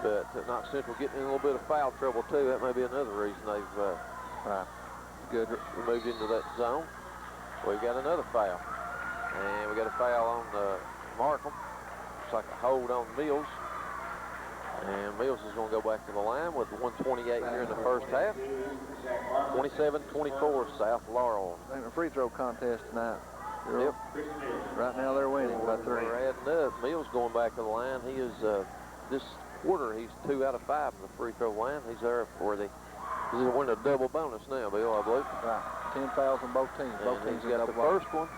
But Knox Central getting in a little bit of foul trouble too. That may be another reason they've moved into that zone. We've got another foul. And we got a foul on Markham. Looks like a hold on Mills. And Mills is going to go back to the line with 1:28 here in the first half. 27-24, South Laurel. I think a free throw contest tonight. Yep. Right now they're winning by 3. We're adding up. Mills going back to the line. He is, this quarter, he's 2 out of 5 from the free throw line. He's there for the, he's winning a double bonus now, Bill, I believe. Right. 10 fouls on both teams. Both teams got the first one.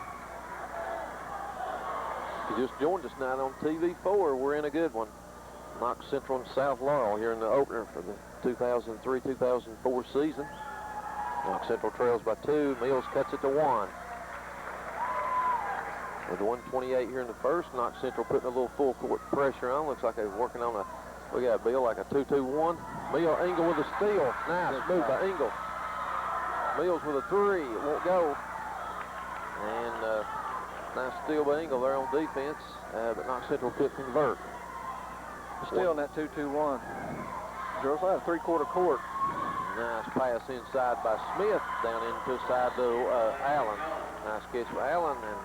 If you just joined us tonight on TV4, we're in a good one. Knox Central and South Laurel here in the opener for the 2003-2004 season. Knox Central trails by 2. Mills cuts it to 1. With 1:28 here in the first, Knox Central putting a little full court pressure on. Looks like they're working on we got Bill like a 2-2-1. Engel with a steal. Nice move by Engel. Mills with a 3. It won't go. And nice steal by Engel there on defense, but Knox Central could convert. Still in that 2-2-1. Girls have 3/4 court. Nice pass inside by Smith down into side to Allen. Nice catch for Allen, and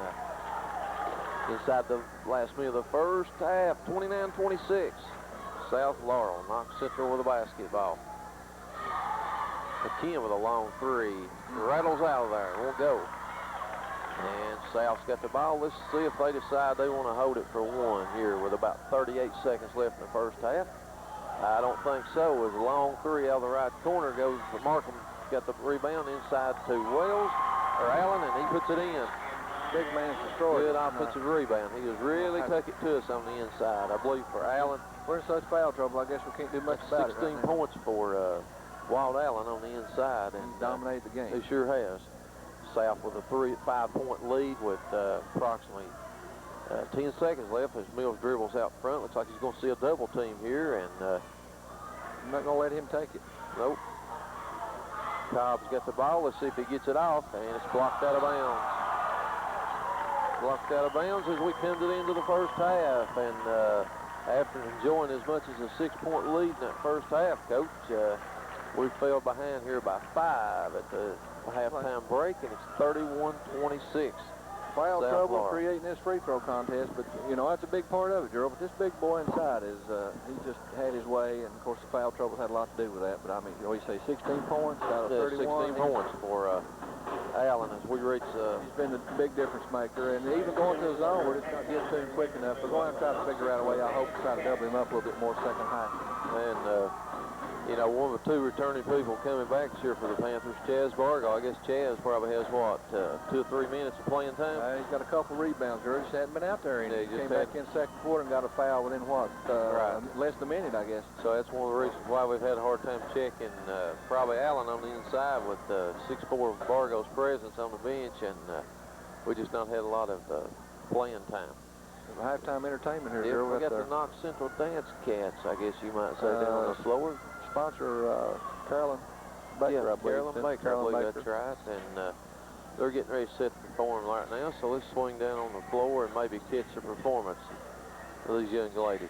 inside the last minute of the first half, 29-26. South Laurel, Knox Central with a basketball. McKeehan with a long 3. Rattles out of there, won't go. And South's got the ball. Let's see if they decide they want to hold it for 1 here with about 38 seconds left in the first half. I don't think so. As a long 3 out of the right corner goes for Markham. Got the rebound inside to Wells, or Allen, and he puts it in. Big man's destroyed. Good offensive rebound. He has really took it to us on the inside, I believe, for Allen. We're in such foul trouble, I guess we can't do much about it. 16 points for Walt Allen on the inside. And dominated the game. He sure has. South with a 5-point lead with approximately 10 seconds left as Mills dribbles out front. Looks like he's going to see a double team here, and I'm not going to let him take it. Nope. Cobb's got the ball. Let's see if he gets it off, and it's blocked out of bounds. Blocked out of bounds as we come to the end of the first half, and after enjoying as much as a 6-point lead in that first half, Coach, we fell behind here by 5 at the halftime break, and it's 31-26. Foul South trouble Laurel. creating this free throw contest, but you know that's a big part of it, Gerald. But this big boy inside is he just had his way, and of course the foul trouble had a lot to do with that. But I mean, you always say 16 points out of 31. 16 points for Allen as we reach. He's been a big difference maker, and even going to the zone, we're just not getting to him quick enough. We're going to try to figure out a way. I hope to try to double him up a little bit more second half. And you know, one of the 2 returning people coming back this year for the Panthers, Chaz Bargo. I guess Chaz probably has, what, 2 or 3 minutes of playing time? He's got a couple rebounds, George. Just hadn't been out there. Yeah, He came back in second quarter and got a foul within, what, less than a minute, I guess. So that's one of the reasons why we've had a hard time checking probably Allen on the inside with 6'4" Bargo's presence on the bench, and we just not had a lot of playing time. Halftime entertainment here, Yeah, Gerald. we got the Knox Central Dance Cats, I guess you might say, down on the floor. Sponsor Carolyn Baker, I believe. Carolyn Baker, I believe that's right. And they're getting ready to set the perform right now, so let's swing down on the floor and maybe catch the performance of these young ladies.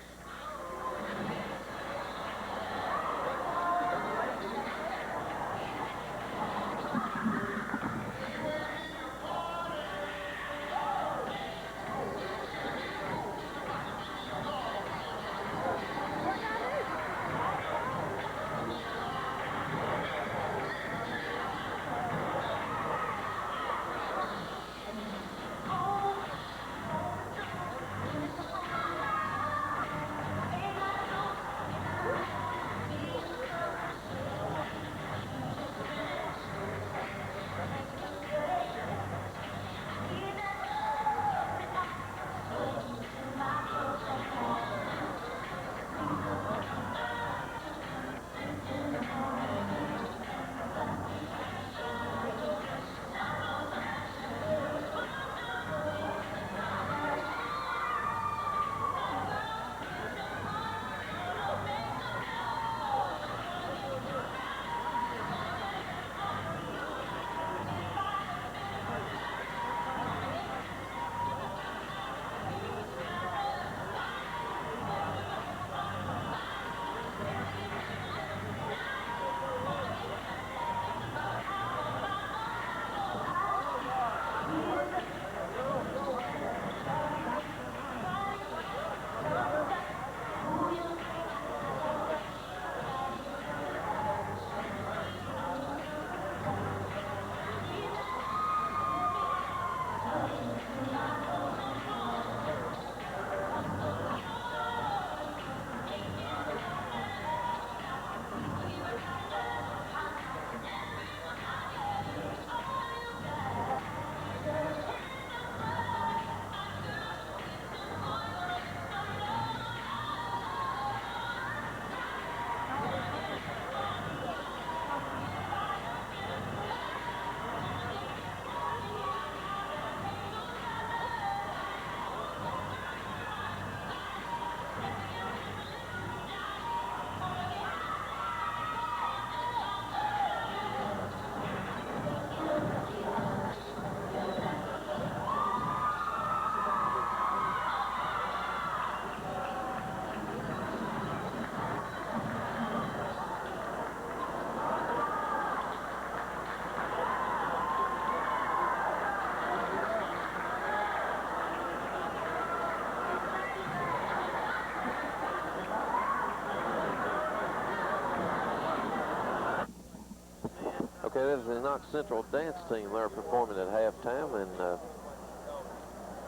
Okay, that is the Knox Central dance team. They're performing at halftime, and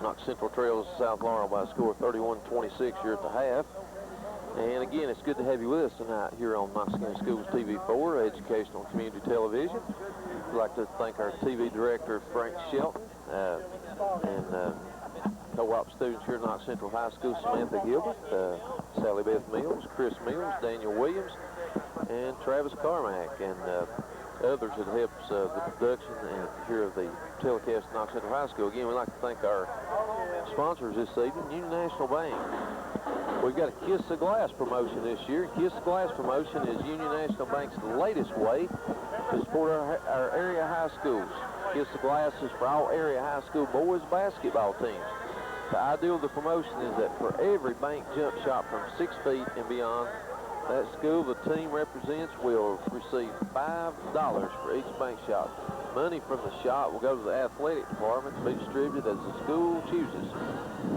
Knox Central trails South Laurel by a score of 31-26 here at the half. And again, it's good to have you with us tonight here on Knox County Schools TV4, Educational Community Television. I'd like to thank our TV director, Frank Shelton, and co-op students here at Knox Central High School, Samantha Gilbert, Sally Beth Mills, Chris Mills, Daniel Williams, and Travis Carmack, and others that helps the production and here of the telecast at Knox Central High School. Again, we'd like to thank our sponsors this evening, Union National Bank. We've got a Kiss the Glass promotion this year. Kiss the Glass promotion is Union National Bank's latest way to support our area high schools. Kiss the Glass is for all area high school boys basketball teams. The ideal of the promotion is that for every bank jump shot from 6 feet and beyond, that school the team represents will receive $5 for each bank shot. Money from the shot will go to the athletic department to be distributed as the school chooses.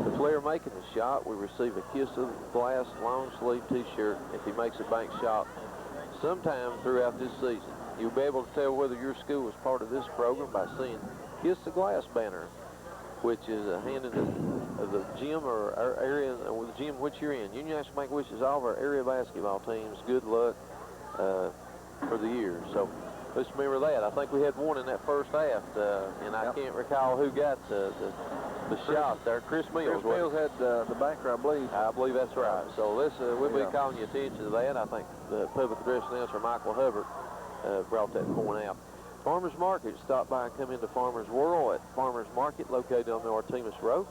The player making the shot will receive a Kiss of the Glass long sleeve t-shirt if he makes a bank shot sometime throughout this season. You'll be able to tell whether your school is part of this program by seeing Kiss the Glass banner, which is a hand in the gym or our area, or the gym which you're in. Union National Bank wishes all of our area basketball teams good luck for the year. So let's remember that. I think we had one in that first half, and I can't recall who got the shot there. Chris Mills. Chris Mills had the banker, I believe. I believe that's right. So let's we'll be calling your attention to that. I think the public address announcer Michael Hubbard brought that point out. Farmers Market, stop by and come into Farmers World at Farmers Market, located on the Artemis Road.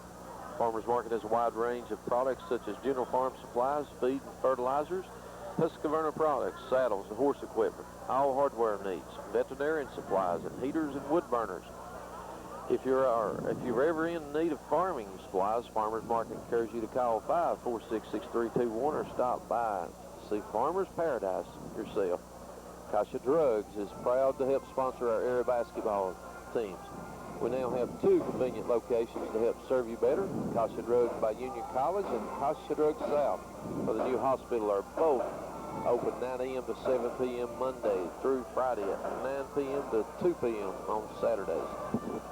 Farmers Market has a wide range of products such as general farm supplies, feed and fertilizers, Husqvarna products, saddles and horse equipment, all hardware needs, veterinarian supplies, and heaters and wood burners. If you're ever in need of farming supplies, Farmers Market encourages you to call 546-6321 or stop by and see Farmers Paradise yourself. Kasha Drugs is proud to help sponsor our area basketball teams. We now have 2 convenient locations to help serve you better. Kasha Drugs by Union College and Kasha Drugs South for the new hospital are both open 9 a.m. to 7 p.m. Monday through Friday at 9 p.m. to 2 p.m. on Saturdays.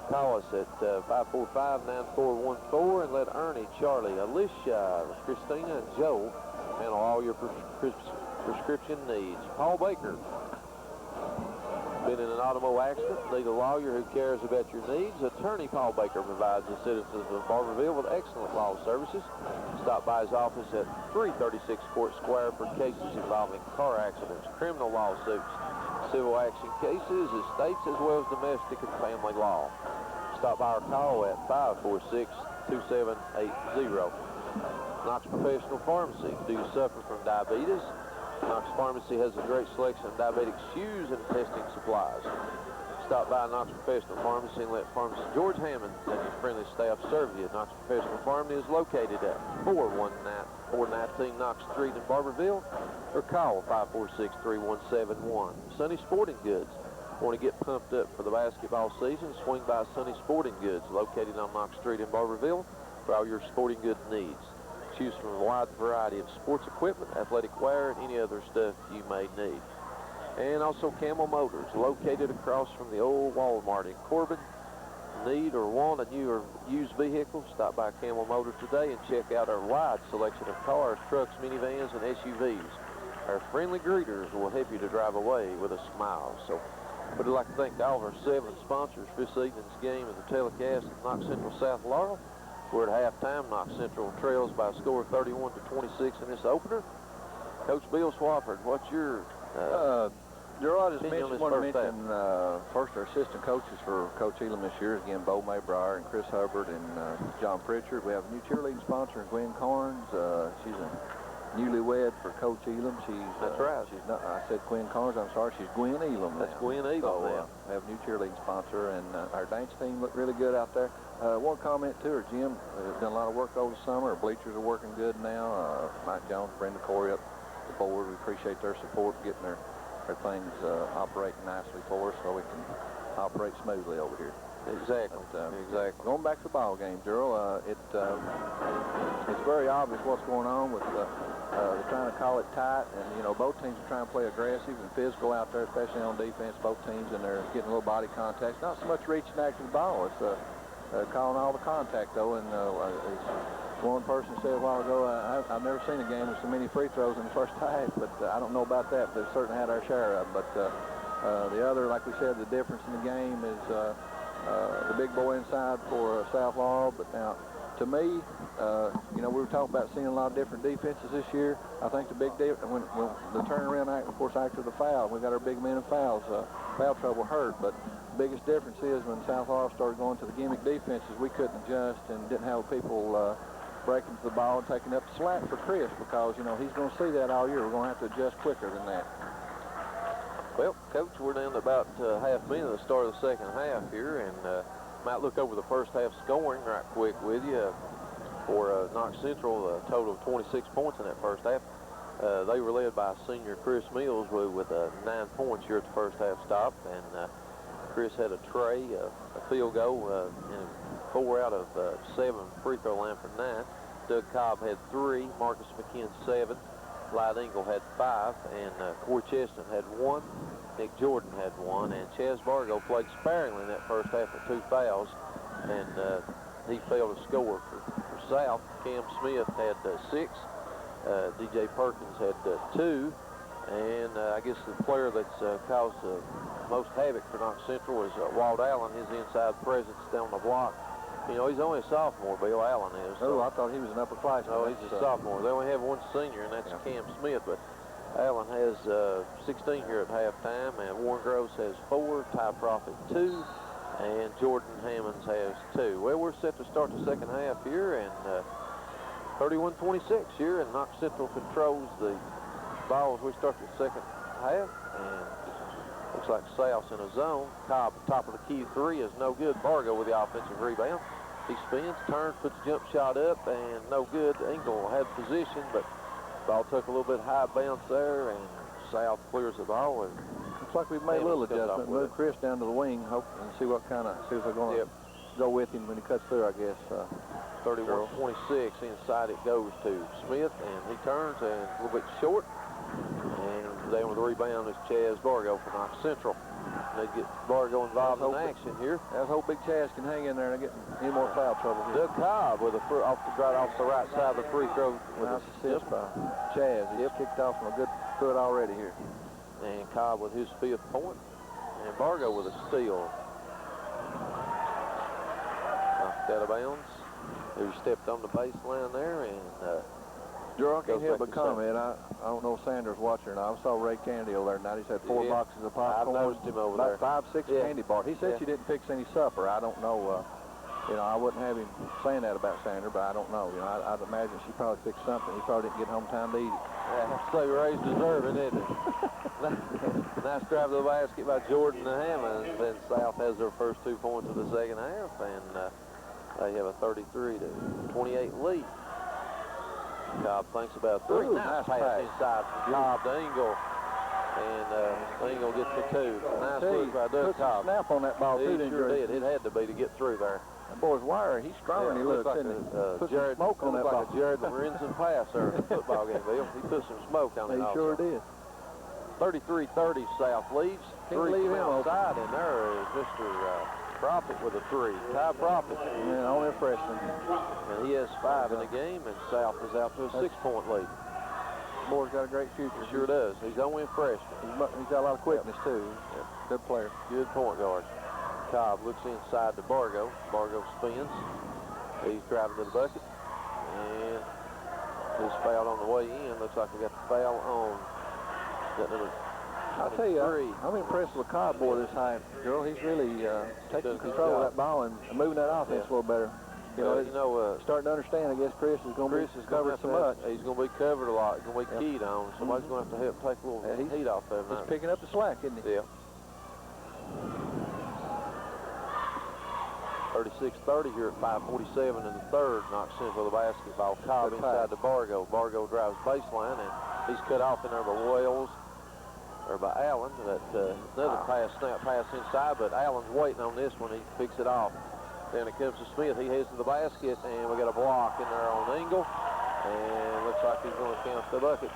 Call us at 545-9414 and let Ernie, Charlie, Alicia, Christina, and Joe handle all your prescription needs. Paul Baker, been in an automobile accident, need a lawyer who cares about your needs? Attorney Paul Baker provides the citizens of Barbourville with excellent law services. Stop by his office at 336 Court Square for cases involving car accidents, criminal lawsuits, civil action cases, estates, as well as domestic and family law. Stop by or call at 546-2780. Knox Professional Pharmacy. Do you suffer from diabetes? Knox Pharmacy has a great selection of diabetic shoes and testing supplies. Stop by Knox Professional Pharmacy and let pharmacist George Hammond and his friendly staff serve you. Knox Professional Pharmacy is located at 419 Knox Street in Barbourville, or call 546-3171. Sunny Sporting Goods. Want to get pumped up for the basketball season? Swing by Sunny Sporting Goods, located on Knox Street in Barbourville, for all your sporting goods needs. Choose from a wide variety of sports equipment, athletic wear, and any other stuff you may need. And also Camel Motors, located across from the old Walmart in Corbin. Need or want a new or used vehicle? Stop by Camel Motors today and check out our wide selection of cars, trucks, minivans, and SUVs. Our friendly greeters will help you to drive away with a smile. So we'd like to thank all of our 7 sponsors for this evening's game of the telecast at Knox Central South Laurel. We're at halftime. Knox Central trails by a score of 31-26 in this opener. Coach Bill Swafford, what's your Gerard just want to mention first our assistant coaches for Coach Elam this year. Again, Bo Maybrier and Chris Hubbard and John Pritchard. We have a new cheerleading sponsor, Gwen Carnes. She's a newlywed for Coach Elam. That's right. She's not. I said Gwen Carnes. I'm sorry. She's Gwen Elam. That's Gwen Elam. So, we have a new cheerleading sponsor, and our dance team looked really good out there. One comment too, our gym has done a lot of work over the summer. Our bleachers are working good now. Mike Jones, Brenda Corey up the board. We appreciate their support, getting their things operating nicely for us so we can operate smoothly over here. Exactly. Exactly. Going back to the ball game, Gerald, it's very obvious what's going on with they're trying to call it tight, and both teams are trying to play aggressive and physical out there, especially on defense. Both teams, and they're getting a little body contact. Not so much reaching after the ball. It's calling all the contact though, and one person said a while ago, I've never seen a game with so many free throws in the first half, but I don't know about that, but they've certainly had our share of. But the other, like we said, the difference in the game is the big boy inside for South Laurel. But now, to me, we were talking about seeing a lot of different defenses this year. I think the big difference, when the turnaround, of course, after the foul, we got our big men in fouls. Foul trouble hurt, but the biggest difference is when South Laurel started going to the gimmick defenses, we couldn't adjust and didn't have people breaking to the ball and taking up the slack for Chris, because, he's going to see that all year. We're going to have to adjust quicker than that. Well, Coach, we're down to about half a minute at the start of the second half here, and might look over the first half scoring right quick with you. for Knox Central, a total of 26 points in that first half. They were led by senior Chris Mills with 9 points here at the first half stop, and Chris had a tray, a field goal, and 4 out of 7 free throw line for 9. Doug Cobb had 3, Marcus McKeehan 7, Clyde Engel had 5, and Corey Chestnut had 1, Nick Jordan had 1, and Chaz Bargo played sparingly in that first half with 2 fouls, and he failed to score for South. Cam Smith had 6, DJ Perkins had 2, and I guess the player that's caused most havoc for Knox Central is Walt Allen, his inside presence down the block. You know, he's only a sophomore, Bill Allen is. So. Oh, I thought he was an upperclassman. No, he's a sophomore. They only have 1 senior, and that's Cam Smith, but Allen has 16 here at halftime, and Warren Groves has 4, Ty Profit 2, and Jordan Hammonds has 2. Well, we're set to start the second half here, and 31-26 here, and Knox Central controls the ball as we start the second half, and looks like South's in a zone. Cobb, top of the key 3 is no good. Bargo with the offensive rebound. He spins, turns, puts a jump shot up, and no good. Engel had position, but ball took a little bit high bounce there, and South clears the ball. And looks like we've made a little adjustment. Move Chris down to the wing, hope and see if they're going to go with him when he cuts through, I guess. 31-26, inside it goes to Smith, and he turns and a little bit short. And then with the rebound is Chaz Bargo for Knox Central. They get Bargo involved in action here. Let's hope Big Chaz can hang in there and get any more foul trouble here. Doug Cobb with right off the right side of the free throw with an assist by Chaz. He's kicked off from a good foot already here. And Cobb with his 5th point. And Bargo with a steal. Knocked out of bounds. He stepped on the baseline there, and Gerald, I can't help but comment. I don't know if Sanders watching or not. I saw Ray Kennedy over there tonight. He's had 4 boxes of popcorn. I've noticed him over there. About 5, 6 candy bars. He said you didn't fix any supper. I don't know. You know, I wouldn't have him saying that about Sanders, but I don't know. You know, I'd imagine she probably fixed something. He probably didn't get home time to eat it. I have to say Ray's deserving, isn't it? Nice drive to the basket by Jordan and Hammond. Then South has their first 2 points of the second half, and they have a 33-28 lead. Cobb thinks about 3. Nice pass inside from Cobb to Engel. And Engel gets the 2. Nice look by Doug Cobb. Snap on that ball, too, He sure did. It had to be to get through there. That boy's wire, he's strong, and he looks like put some smoke on that ball. Like a Jared Lorenzen pass there in the football game, Bill. He put some smoke on it also. He sure did. 33-30 South leads. Can't 3 leave from him outside, and there is Mr. Profit with a 3. Ty Profit. Yeah, only a freshman. And he has 5 in the game, and South is out to a 6-point lead. Boy's got a great future. Sure does. He's only a freshman. He's got a lot of quickness, too. Good player. Good point guard. Cobb looks inside to Bargo. Bargo spins. He's driving to the bucket. And he's fouled on the way in. Looks like we got the foul on that number I'll tell you, I'm impressed with Cobb boy this high, girl. He's really taking control of that ball and moving that offense a little better. You know, starting to understand, I guess, Chris is going to be covered so much. He's going to be covered a lot. He's going to be keyed on. Somebody's going to have to help take a little heat off of him. He's picking up the slack, isn't he? Yeah. 36-30 here at 5:47 in the third. Knox Central the basketball. Cobb inside to Bargo. Bargo drives baseline, and he's cut off in there by Wells, or by Allen. That another snap pass inside, but Allen's waiting on this one. He picks it off. Then it comes to Smith. He heads to the basket, and we got a block in there on Engel, and looks like he's going to count the bucket.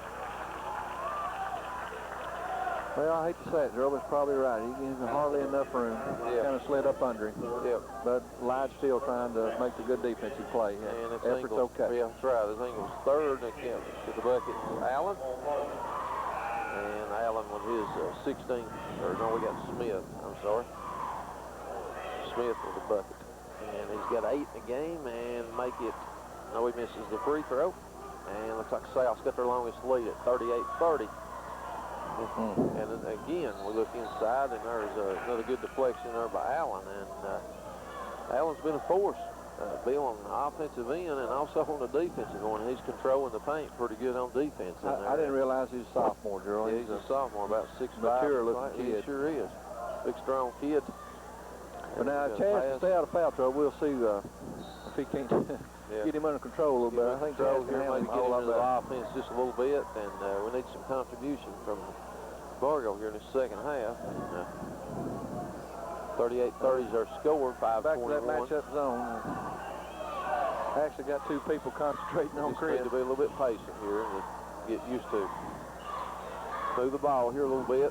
Well, I hate to say it, Gerald, but it's probably right. He's hardly enough room. Yeah. Kind of slid up under him. Yep. But Lyde's still trying to make the good defensive play. And it's effort's Engel's, okay. Yeah, that's right. It's Engel's 3rd, and it counts to the bucket. Allen. And Allen with his 16th, or no, we got Smith. I'm sorry. Smith with the bucket. And he's got 8 in the game, and make it, no, he misses the free throw. And looks like South's got their longest lead at 38-30. And then again, we look inside, and there's another good deflection there by Allen. And Allen's been a force, Bill, on the offensive end and also on the defensive end. He's controlling the paint pretty good on defense. I didn't realize he was a sophomore, Gerald. Yeah, he's a sophomore, about 6'5". Mature-looking kid. He sure is. Big, strong kid. But now, a chance to stay out of foul trouble. We'll see if he can't get him under control a little bit. I think control Chaz can here, handle maybe him a get whole into lot the better. offense just a little bit, and we need some contribution from Barbourville here in the second half. 38-30 is our score, 5:41. Back to that matchup zone. Actually got two people concentrating on Just Chris. need to be a little bit patient here and get used to move the ball here a little bit.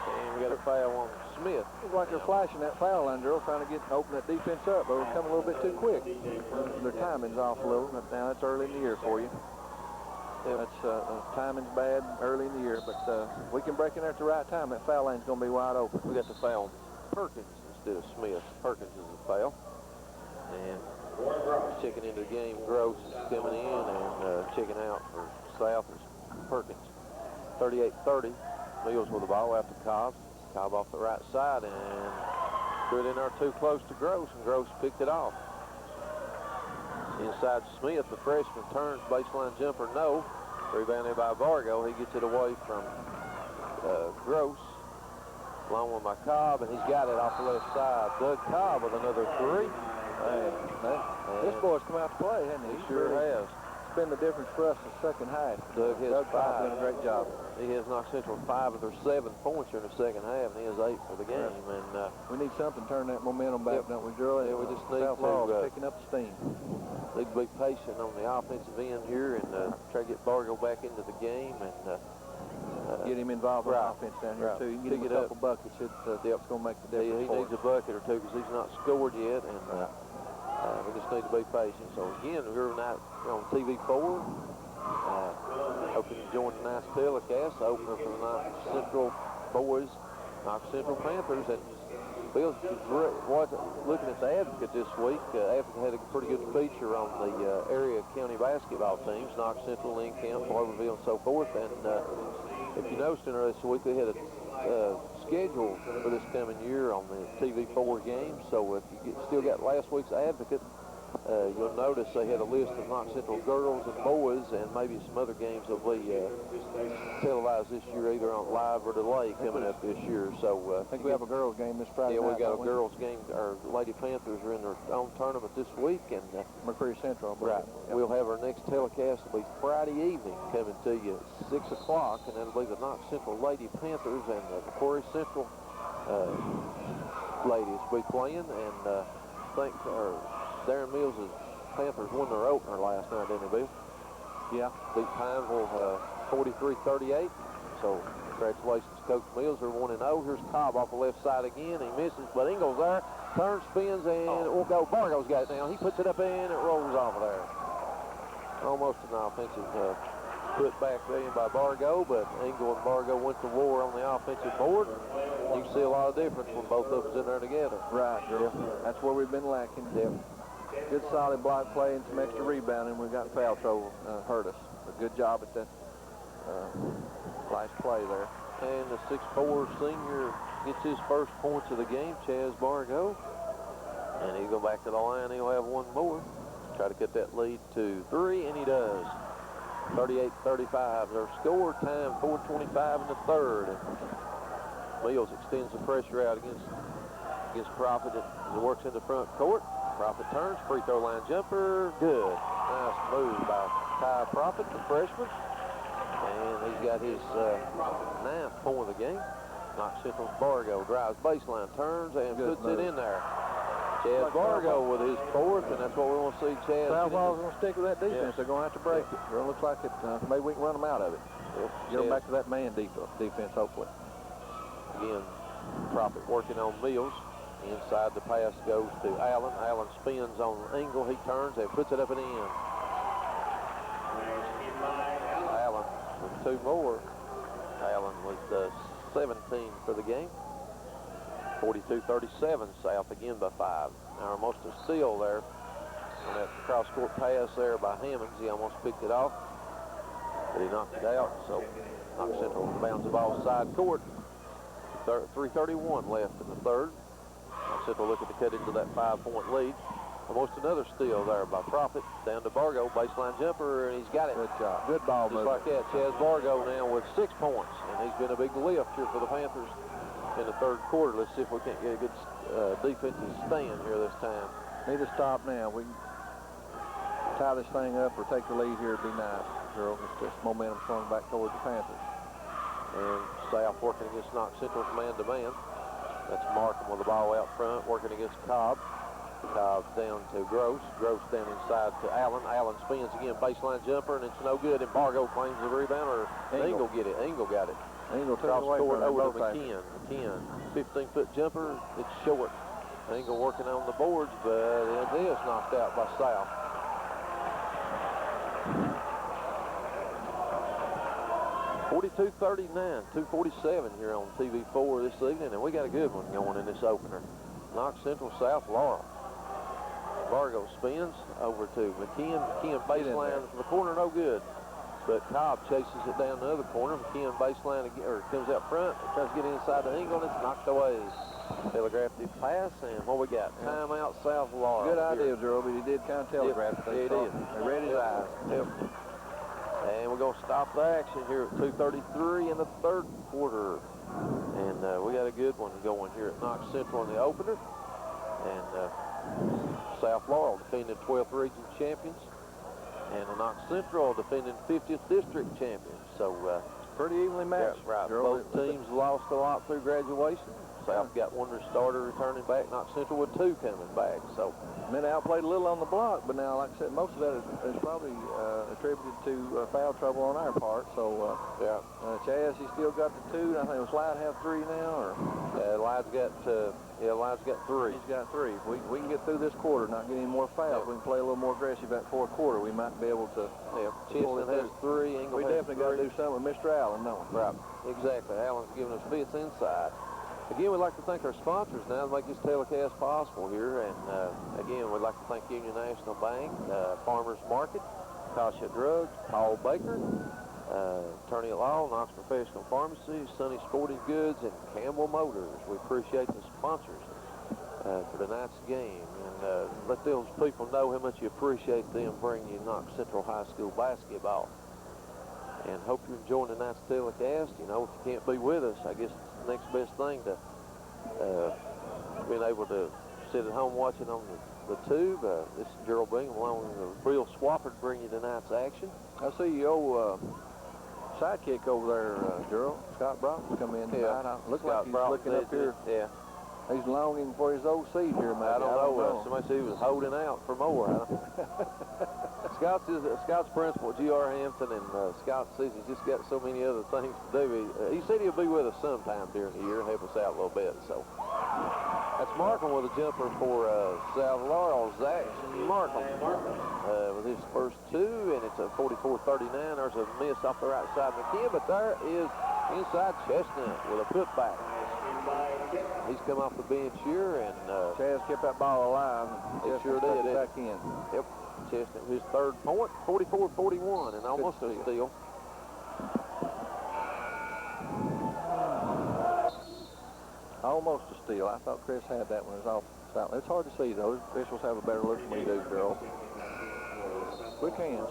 And we got a foul on Smith. Looks like they're flashing that foul line, Gerald, trying to open that defense up, but we're coming a little bit too quick. Their timing's off a little. Now it's early in the year for you. That's timing's bad early in the year, but we can break in there at the right time. That foul line's going to be wide open. We got the foul on Perkins instead of Smith. Perkins is the foul. And checking into the game, Gross is coming in, and checking out for South is Perkins. 38-30. Mills with the ball after Cobb. Cobb off the right side and threw it in there too close to Gross, and Gross picked it off. Inside Smith, the freshman, turns, baseline jumper, no. Rebounded by Bargo. He gets it away from Gross. Long one by Cobb, and he's got it off the left side. Doug Cobb with another three. This boy's come out to play, hasn't he? He sure has. It's been the difference for us in the second half. Doug has Cobb's five. doing a great job. He has Knox Central 5 of their 7 points here in the second half, and he has 8 for the game. And we need something to turn that momentum back, don't we, Drew? Yeah, we just need South to Laurel's picking up the steam. Need to be patient on the offensive end here and try to get Bargo back into the game and get him involved in offense down here too. You can get him a couple buckets. It's going to make the difference. He needs a bucket or two because he's not scored yet, and we just need to be patient. So again, we're not on TV4. Hoping you join tonight's telecast. The opener for the Knox Central boys, Knox Central Panthers, and Bill's looking at the Advocate this week. Advocate had a pretty good feature on the area county basketball teams, Knox Central, Lincoln, Barbourville, and so forth. And if you noticed in there this week, they had a schedule for this coming year on the TV4 games. So if you still got last week's Advocate, you'll notice they had a list of Knox Central girls and boys, and maybe some other games will be televised this year, either on live or delay coming up this year. So I think we have a girls game this Friday night. Yeah, we got a girls game. Our Lady Panthers are in their own tournament this week, and McKeehan Central. Right. Yep. We'll have our next telecast. It'll be Friday evening coming to you at 6 o'clock, and that'll be the Knox Central Lady Panthers and the McKeehan Central ladies will be playing, and I think Darren Mills' Panthers won their opener last night, didn't they, Bill? Yeah. Beat Pineville 43-38. So congratulations, Coach Mills. They're 1-0. Here's Cobb off the left side again. He misses, but Ingles there. Turns, spins, and we'll go. Bargo's got it now. He puts it up in, it rolls off of there. Almost an offensive put back there by Bargo, but Ingle and Bargo went to war on the offensive board. You can see a lot of difference when both of us in there together. Right, Drew. That's where we've been lacking. Yep. Good solid block play and some extra rebounding. We got foul trouble hurt us. A good job at that nice play there. And the 6'4" senior gets his first points of the game, Chaz Bargo. And he'll go back to the line. He'll have one more. Try to cut that lead to 3, and he does. 38-35 their score. Time 4:25 in the third. And Mills extends the pressure out against Prophet as he works in the front court. Prophet turns, free throw line jumper, good. Nice move by Ty Prophet, the freshman. And he's got his 9th point of the game. Knox Central Bargo drives baseline, turns, and good puts move. it in there. Chaz Bargo with his 4th, and that's what we want to see Chaz. Southwall's going to stick with that defense. Yes. They're going to have to break it. It looks like it. Maybe we can run them out of it. Get them back to that man defense, hopefully. Again, Prophet working on Mills. Inside the pass goes to Allen. Allen spins on Ingle. He turns and puts it up and in. Allen with 2 more. Allen with 17 for the game. 42-37, South again by 5. Now almost a steal there on that cross-court pass there by Hammonds. He almost picked it off, but he knocked it out. So Knox Central bounds the ball side court. 3:31 left in the third. Knox Central looking to cut into that 5-point lead. Almost another steal there by Prophet. Down to Bargo, baseline jumper, and he's got it. Good job. Good ball Just move. like that. Chaz Bargo now with 6 points, and he's been a big lift here for the Panthers in the third quarter. Let's see if we can't get a good defensive stand here this time. Need to stop now. We can tie this thing up or take the lead here. It'd be nice, Gerald. It's just momentum swung back towards the Panthers. And South working against Knox Central's man-to-man. That's Markham with the ball out front, working against Cobb. Cobb down to Gross. Gross down inside to Allen. Allen spins again, baseline jumper, and it's no good. And Bargo claims the rebound, or Engel get it. Engel got it. Engel took it Cross away court from over to McKeehan. McKeehan, 15-foot jumper. It's short. Engel working on the boards, but it is knocked out by South. .42-39, 2:47 here on TV4 this evening, and we got a good one going in this opener. Knox Central, South Laurel. Bargo spins over to McKeehan. McKeehan baseline from the corner, no good. But Cobb chases it down the other corner. McKeehan baseline again, or comes out front, tries to get inside the Engel, and it's knocked away. Telegraphed his pass, and what we got? Timeout, South Laurel. Good idea, Drew, but he did kind of telegraph it. Yeah, he did. They read his eyes. Yep. And we're going to stop the action here at 2:33 in the third quarter. And we got a good one going here at Knox Central in the opener. And South Laurel defending 12th region champions. And the Knox Central defending 50th district champions. So pretty evenly matched. Yeah, right. Gerald. Both teams lost a lot through graduation. South got one of their starter returning back. Knox Central with two coming back. So Men outplayed a little on the block, but now, like I said, most of that is probably attributed to foul trouble on our part. So, Chaz, he still got the two. I think it was Lyde have three now, or Lyde's got three. He's got three. If we can get through this quarter, not get any more fouls. We can play a little more aggressive that fourth quarter. We might be able to. Cheston has three. Engel we has definitely got to three. do something with Mr. Allen, don't we? Right. Exactly. Allen's giving us fits inside. Again, we'd like to thank our sponsors now to make this telecast possible here. And again, we'd like to thank Union National Bank, Farmers Market, Kasha Drugs, Paul Baker, Attorney at Law, Knox Professional Pharmacy, Sunny Sporting Goods, and Campbell Motors. We appreciate the sponsors for tonight's game. And let those people know how much you appreciate them bringing you Knox Central High School basketball. And hope you're enjoying tonight's telecast. You know, if you can't be with us, I guess it's the next best thing to being able to sit at home watching on the tube. This is Gerald Bingham along with Bill Swafford to bring you tonight's action. I see your old sidekick over there, Gerald. Scott Broughton's come in tonight. Looks like he's looking up here. Yeah. He's longing for his old seat here, man. I don't know. Somebody said he was holding out for more. Scott's principal at GR Hampton, and Scott says he's just got so many other things to do. He said he'll be with us sometime during the year and help us out a little bit. So that's Markham with a jumper for South Laurel. Zach Markham with his first two, and it's a 44-39. There's a miss off the right side of McKeehan, but there is inside Chestnut with a putback. He's come off the bench here, and Chaz kept that ball alive. He sure did. Back in. Yep. Chestnut, his third point, 44-41, and almost a steal. Almost a steal. I thought Chris had that one. It was off. It's hard to see, though. Officials have a better look than we do, Gerald. Quick hands.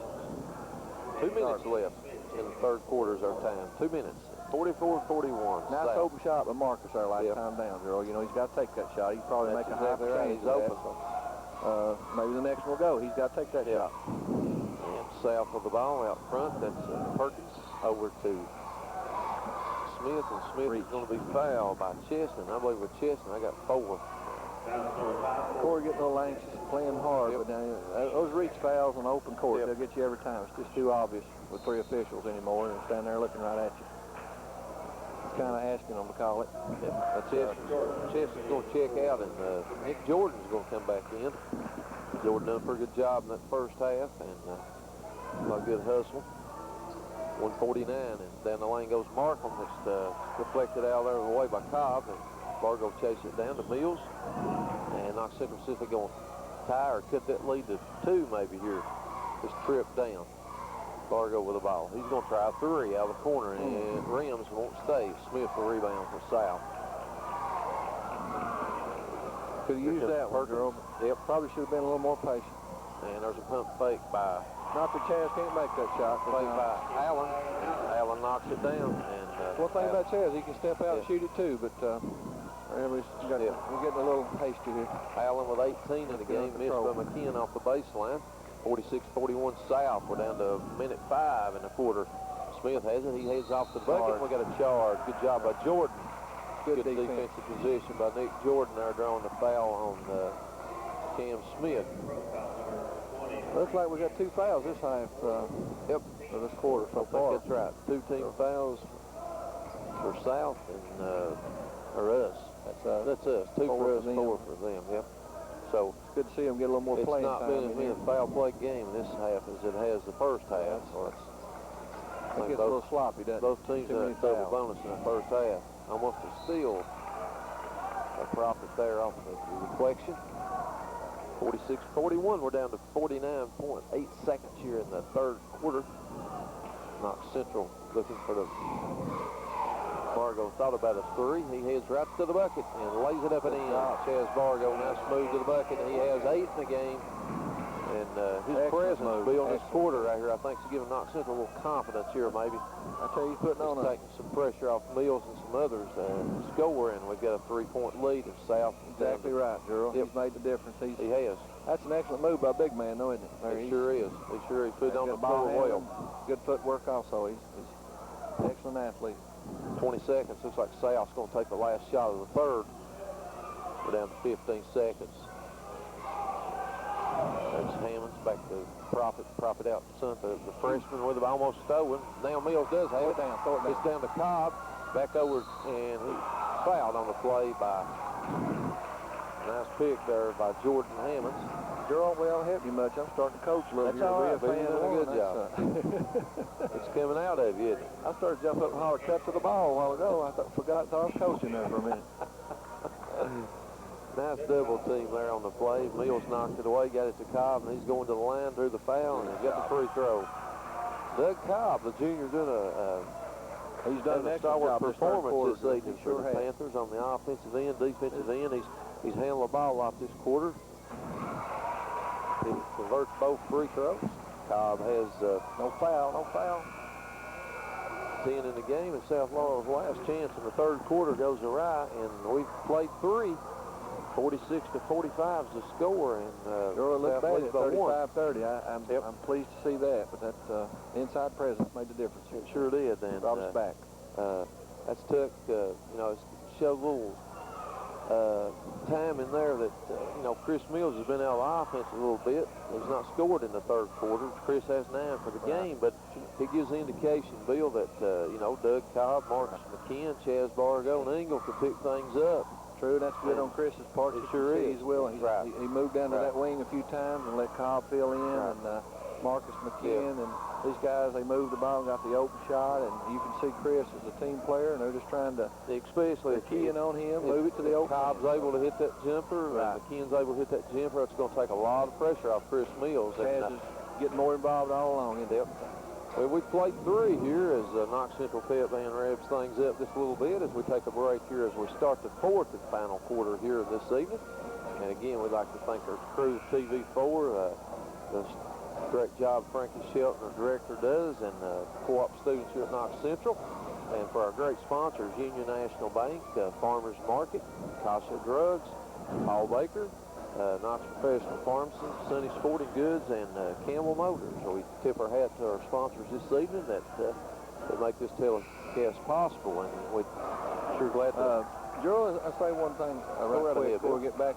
2 minutes left in the third quarter is our time. 2 minutes. 44-41. Nice open shot by Marcus there last time down, Gerald. You know, he's got to take that shot. He can probably make a high percentage. He's open. Maybe the next one will go. He's got to take that shot. And South with the ball out front. That's Perkins over to Smith, and Smith is going to be fouled by Chestnut. I believe with Chestnut, I got 4. Corey getting a little anxious, playing hard, but now, those reach fouls on the open court, they'll get you every time. It's just too obvious with 3 officials anymore, and stand there looking right at you. It's kind of asking them to call it. Chestnut's going to check out, and Nick Jordan's going to come back in. Jordan done a pretty good job in that first half, and a good hustle. 149, and down the lane goes Markham. It's deflected out there away by Cobb, and Bargo chases it down to Mills. And Knox Central says they're going to tie or cut that lead to 2 maybe here. This trip down. Bargo with the ball. He's going to try a 3 out of the corner, and rims won't stay. Smith the rebound for South. Could have used that one, Gerald. Yep, probably should have been a little more patient. And there's a pump fake by... Not that Chaz can't make that shot. Fake by Allen. Allen knocks it down. And one thing about Chaz, he can step out and shoot it too, but Yeah, we're getting a little hasty here. Allen with 18 in the game, missed by McKeehan off the baseline. 46-41 South. We're down to minute 5 in the quarter. Smith has it. He heads off the bucket. We got a charge. Good job by Jordan. Good defensive position by Nick Jordan there, drawing the foul on Cam Smith. Looks like we got 2 fouls this half. Yep. For this quarter so far. That's right. 2 team fouls for South and or us. That's us. 2 for us, 4 for them. Yep. So it's good to see them get a little more playing time. It's not been a foul play game in this half as it has the first half. So it gets a little sloppy, doesn't it? Both teams had a double bonus in the first half. Almost a steal. A profit there off the deflection. 46-41. We're down to 49.8 seconds here in the third quarter. Knox Central looking for the Vargo. Thought about a 3. He heads right to the bucket and lays it up and in. Chaz Vargo now smooth to the bucket. He has 8 in the game. And his presence, Bill, this quarter right here, I think, is giving Knox Central a little confidence here, maybe. I tell you, he's putting on taking some pressure off Mills and some others to score, and we've got a 3-point lead in South. Exactly right, Gerald. Yep. He's made the difference. He has. That's an excellent move by big man, though, isn't it? He sure is. He put it on the floor well. Good footwork also. He's an excellent athlete. 20 seconds. Looks like South's going to take the last shot of the third. We're down to 15 seconds. That's Hammonds back to Profit out front. The freshman with it almost stolen. Now Mills does have it. It's down to Cobb. Back over, and he fouled on the play by, nice pick there by Jordan Hammonds. Gerald, we don't help you much. I'm starting to coach a little. That's all right, you're doing a good job. It's coming out of you, isn't it? I started jumping up and hollering cut to the ball a while ago. I forgot I was coaching there for a minute. Nice double team there on the play. Mills knocked it away, got it to Cobb, and he's going to the line, drew the foul, and he's got the free throw. Doug Cobb, the junior, he's done an stalwart performance this season for the Panthers on the offensive end, defensive end. He's handled the ball a lot this quarter. He converts both free throws. Cobb has no foul. 10 in the game, and South Laurel's last chance in the third quarter goes awry, and we've played 3. 46-45 is the score, and South leads by 35-30. I'm pleased to see that, but that inside presence made the difference. It sure did, and brought us back. That's took, it's showed a little time in there that, Chris Mills has been out of offense a little bit. He's not scored in the third quarter. Chris has 9 for the game, but it gives the indication, Bill, that, Doug Cobb, Marcus McKeehan, Chaz Bargo, and Engel could pick things up. True, that's good on Chris's part. It sure is. He's willing. He moved down to that wing a few times and let Cobb fill in, and Marcus McKeehan and these guys, they moved the ball and got the open shot, and you can see Chris is a team player, and they're just trying to, especially key in on him, move it to the open. Cobb's able to hit that jumper, and McKeehan's able to hit that jumper. It's going to take a lot of pressure off Chris Mills. Chaz is getting more involved all along. Well, we've played 3 here as Knox Central Pep Band revs things up just a little bit as we take a break here as we start the 4th and final quarter here this evening. And again, we'd like to thank our crew at TV4. The great job Frankie Shelton, our director, does, and co-op students here at Knox Central. And for our great sponsors, Union National Bank, Farmers Market, Kasha Drugs, Paul Baker, Knox Professional Pharmacy, Sunny Sporting Goods, and Campbell Motors. So we tip our hat to our sponsors this evening that make this telecast possible, and we're sure glad to. Gerald, I'll say one thing right quick before we get back.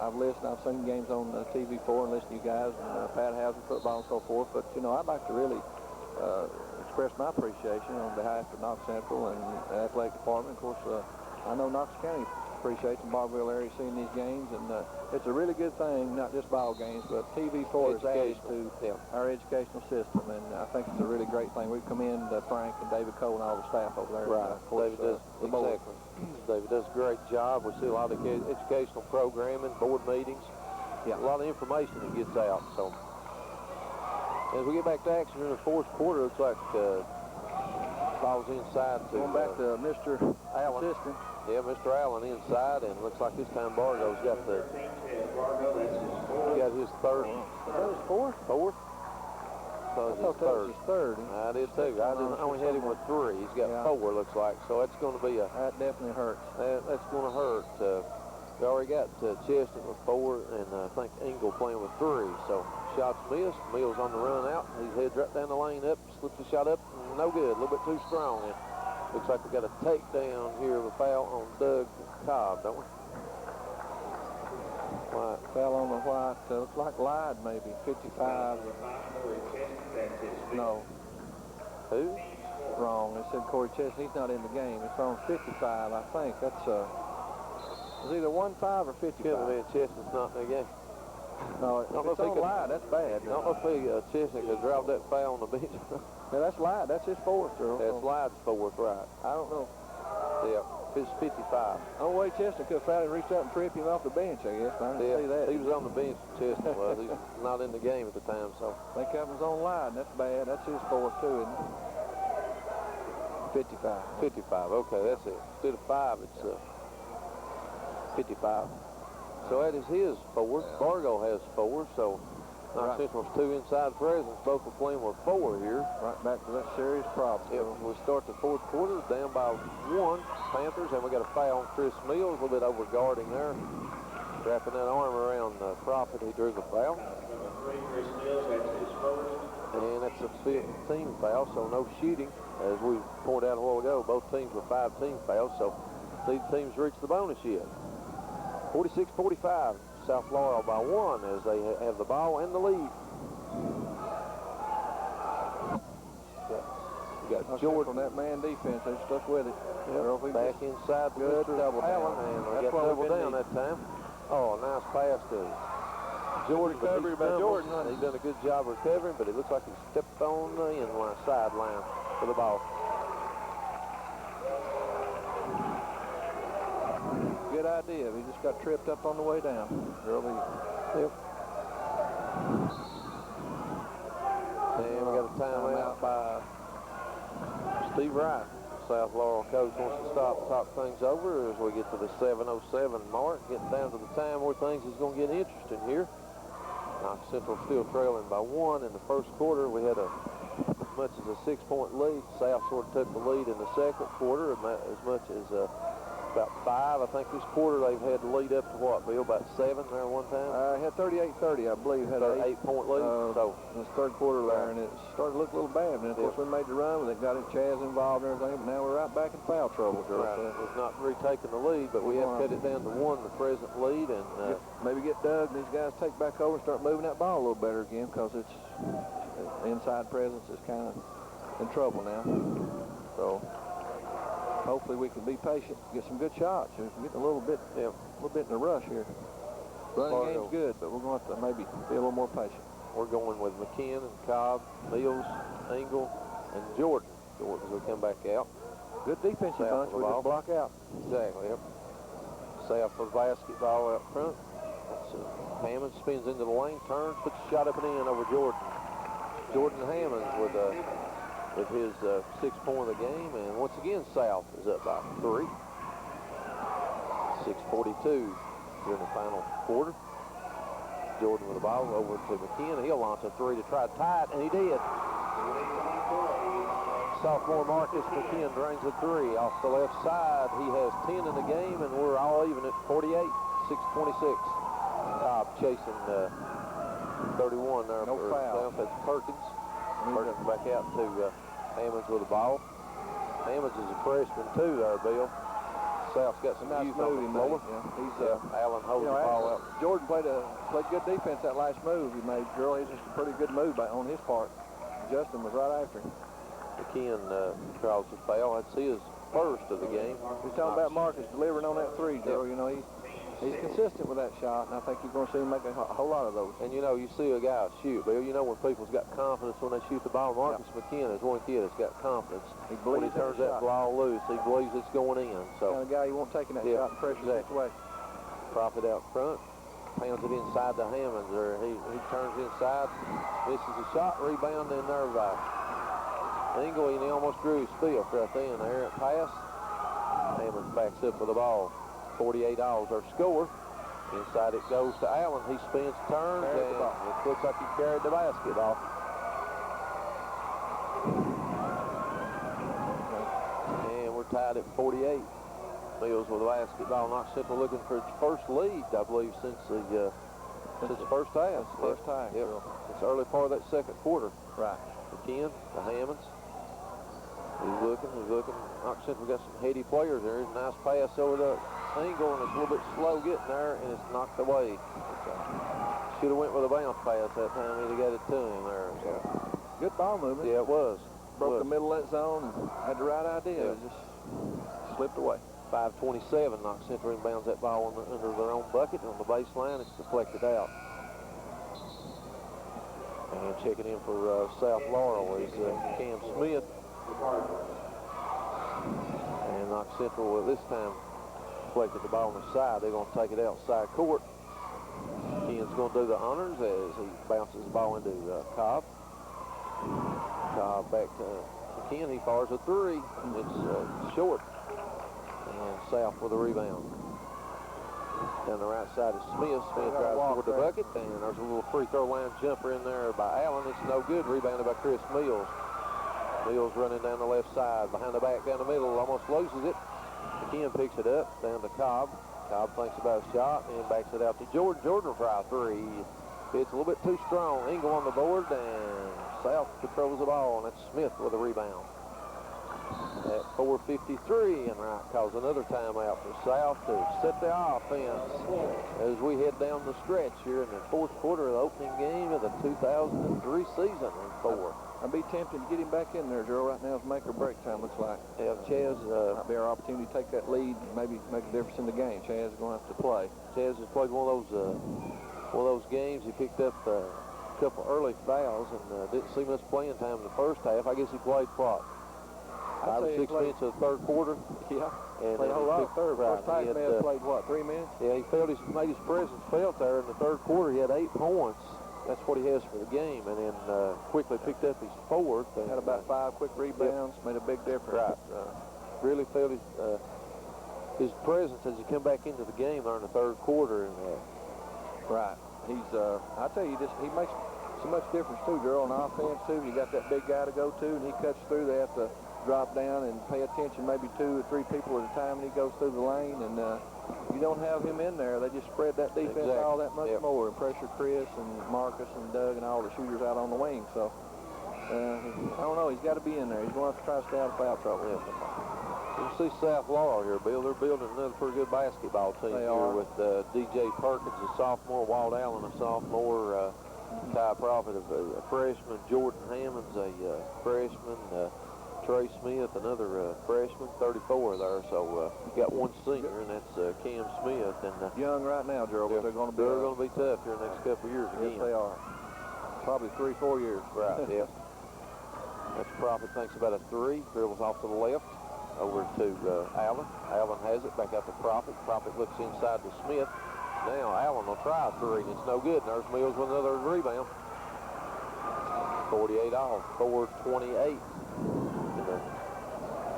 I've listened, I've seen games on TV4 and listened to you guys and Pat Hauser football and so forth, but, I'd like to really express my appreciation on behalf of Knox Central and the athletic department. Of course, I know Knox County appreciates the Barbourville area seeing these games, and it's a really good thing, not just ball games, but TV4 is added to our educational system, and I think it's a really great thing. We commend Frank and David Cole and all the staff over there. Right, David does David does a great job. We see a lot of educational programming, board meetings, a lot of information that gets out. So as we get back to action in the 4th quarter, it looks like ball's inside to going back to Mr. Allen. Assistant. Yeah, Mr. Allen inside, and looks like this time Bargo's got his third. That was 4th? 4th. because I thought it's that third. was his third. I did too. I only had him with 3. He's got 4, looks like. So that's going to be a... That definitely hurts. That's going to hurt. We already got Cheston with 4, and I think Engel playing with 3. So shots missed. Mills on the run out. He heads right down the lane up, slips the shot up, no good. A little bit too strong. And looks like we got a takedown here of a foul on Doug Cobb, don't we? White fell on the white. Looks like lied maybe. 55. No. Who? Wrong. They said Corey Cheston. He's not in the game. It's on 55, I think. That's it's either 1-5 or 55. Could have been Cheston's not in the game. No, if it's on lied, that's bad. I don't know if Cheston could drop that foul on the bench. Yeah, that's lied. That's his 4th, Earl. That's Lied's 4th, right. I don't know. Yeah, it's 55. No way Cheston could have fouled and reached out and tripped him off the bench, I guess. I didn't see that. He was on the bench, Cheston was. He's not in the game at the time, so. They think that was on lied. That's bad. That's his 4th, too, isn't it? 55. 55, okay, that's it. Instead of 5, it's 55. So that is his 4. Yeah. Bargo has 4, so Knox Central's 2 inside presence. Both are playing with 4 here. Right back to that serious problem. Yep, we start the 4th quarter down by 1, Panthers, and we got a foul on Chris Mills, a little bit over guarding there. Wrapping that arm around Prophet, he drew the foul. And that's a 5th team foul, so no shooting. As we pointed out a while ago, both teams with 5 team fouls, so these teams reached the bonus yet. 46-45, South Laurel by 1 as they have the ball and the lead. You got Jordan. On that man defense, they stuck with it. Yep. Back inside the good double Allen, down. and we got double down that time. Oh, nice pass to Jordan. Recovery by Jordan. He's done a good job recovering, but it looks like he stepped on the inline sideline for the ball. Good idea. He just got tripped up on the way down. Early. Yep. And we got a timeout by Steve Wright. South Laurel coach wants to stop and talk things over as we get to the 7:07 mark, getting down to the time where things is going to get interesting here. Knox Central still trailing by 1 in the 1st quarter. We had as much as a 6-point lead. South sort of took the lead in the 2nd quarter, as much as about 5. I think this quarter they've had the lead up to what, Bill? About 7 there one time? Had 38-30, I believe. Had an 8-point lead. So in this 3rd quarter there, and it started to look a little bad. And of course, we made the run. They got Chaz involved and everything, but now we're right back in foul trouble. Right. We've not retaken the lead, but we have cut it down to 1, the present lead. And maybe get Doug and these guys take back over and start moving that ball a little better again, because it's inside presence is kind of in trouble now. So hopefully we can be patient, get some good shots. We're getting a little bit in a rush here. Running game's good, but we're going to have to maybe be a little more patient. We're going with McKeehan and Cobb, Mills, Engel, and Jordan. Jordan will come back out. Good defensive bunch. We just block out. Exactly. Yep. South for the basketball out front. Hammond spins into the lane, turns, puts a shot up and in over Jordan. Jordan Hammond with his 6th point of the game, and once again South is up by 3. 6:42 here in the final quarter. Jordan with the ball over to McKeehan. He'll launch a 3 to try to tie it, and he did. Sophomore Marcus McKeehan drains a 3 off the left side. He has 10 in the game, and we're all even at 48. 6:26. Cobb chasing 31 there. No foul. That's Perkins. Perkins back out to Hammonds with the ball. Hammonds is a freshman too there, Bill. South's got some youth on the floor. He's Allen holds the ball out. Jordan played good defense that last move he made. Really, it's just a pretty good move on his part. Justin was right after him. McKeehan draws the foul. That's his 1st of the game. We're talking about Marcus delivering on that 3, Joe. You know, he's consistent with that shot, and I think you're going to see him make a whole lot of those. And you know, you see a guy shoot, Bill. You know when people's got confidence when they shoot the ball. Marcus McKeehan is one kid that's got confidence. When he turns that ball loose, he believes it's going in. So kind of guy you won't taking that shot and pressure situation. Profit out front, pounds it inside to Hammonds, or he turns inside, misses a shot, rebound in there by Engel, and he almost drew his fifth right there in the errant pass. Hammonds backs up with the ball. 48 All's our score. Inside it goes to Allen. He spins, turns, and it looks like he carried the basketball. tied at 48. Mills with a basketball. Knox Central looking for its first lead, I believe, since the first half. First time. Yep. It's early part of that second quarter. Right. McKeehan, the Hammonds. He's looking. Knox Central got some heady players there. Here's a nice pass over the angle, and it's a little bit slow getting there, and it's knocked away. Should have went with a bounce pass that time. He'd have got it to him there. So. Good ball movement. Yeah, it was. Broke the middle of that zone and had the right idea. It just slipped away. 5:27. Knox Central inbounds that ball under their own bucket on the baseline. It's deflected out. And checking in for South Laurel is Cam Smith. And Knox Central this time deflected the ball on the side. They're going to take it outside court. Ken's going to do the honors as he bounces the ball into Cobb. Cobb back to McKeehan. He fires a three. It's short. And South with a rebound. Down the right side is Smith. Smith drives toward the bucket, and there's a little free throw line jumper in there by Allen. It's no good. Rebounded by Chris Mills. Mills running down the left side, behind the back, down the middle, almost loses it. McKeehan picks it up, down to Cobb. Cobb thinks about a shot and backs it out to Jordan. Jordan for a three. It's a little bit too strong. Engel on the board, and South controls the ball, and that's Smith with a rebound. At 4:53, and Wright calls another timeout for South to set the offense as we head down the stretch here in the fourth quarter of the opening game of the 2003 season in 4. I'd be tempted to get him back in there, Gerald. Right now it's make or break time, looks like. Yeah, Chaz, might be our opportunity to take that lead and maybe make a difference in the game. Chaz is going to have to play. Chaz has played one of those games. He picked up a couple early fouls and didn't see much playing time in the first half. I guess he played what? 5 or 6 minutes of the third quarter. Yeah. And played a whole lot of third. Right. First half he may have played, what, 3 minutes? Yeah, he made his presence felt there in the third quarter. He had 8 points. That's what he has for the game. And then quickly picked up his fourth. And had about 5 quick rebounds. Yep. Made a big difference. Right. Really felt his presence as he come back into the game there in the third quarter. And, right. He's, I tell you, he makes so much difference too, Gerald, on offense too. You got that big guy to go to, and he cuts through. They have to drop down and pay attention, maybe 2 or 3 people at a time, and he goes through the lane. And you don't have him in there. They just spread that defense all that much more and pressure Chris and Marcus and Doug and all the shooters out on the wing. So I don't know. He's got to be in there. He's going to have to try to stay out of foul trouble. You can see South Laurel here, Bill. They're building another pretty good basketball team here with DJ Perkins, a sophomore, Walt Allen, a sophomore, Ty Profit, a freshman, Jordan Hammonds, a freshman, Trey Smith, another freshman, 34 there. So you got one senior, and that's Cam Smith. And young right now, Gerald, but they're going to be tough here in the next couple of years again. Yes, they are. Probably 3 or 4 years. Right. Yeah. That's Profit thinks about a three. Dribbles off to the left. Over to Allen. Allen has it back out to Profit. Profit looks inside to Smith. Now Allen will try a three, and it's no good. And there's Mills with another rebound. 48 off. 4:28 in the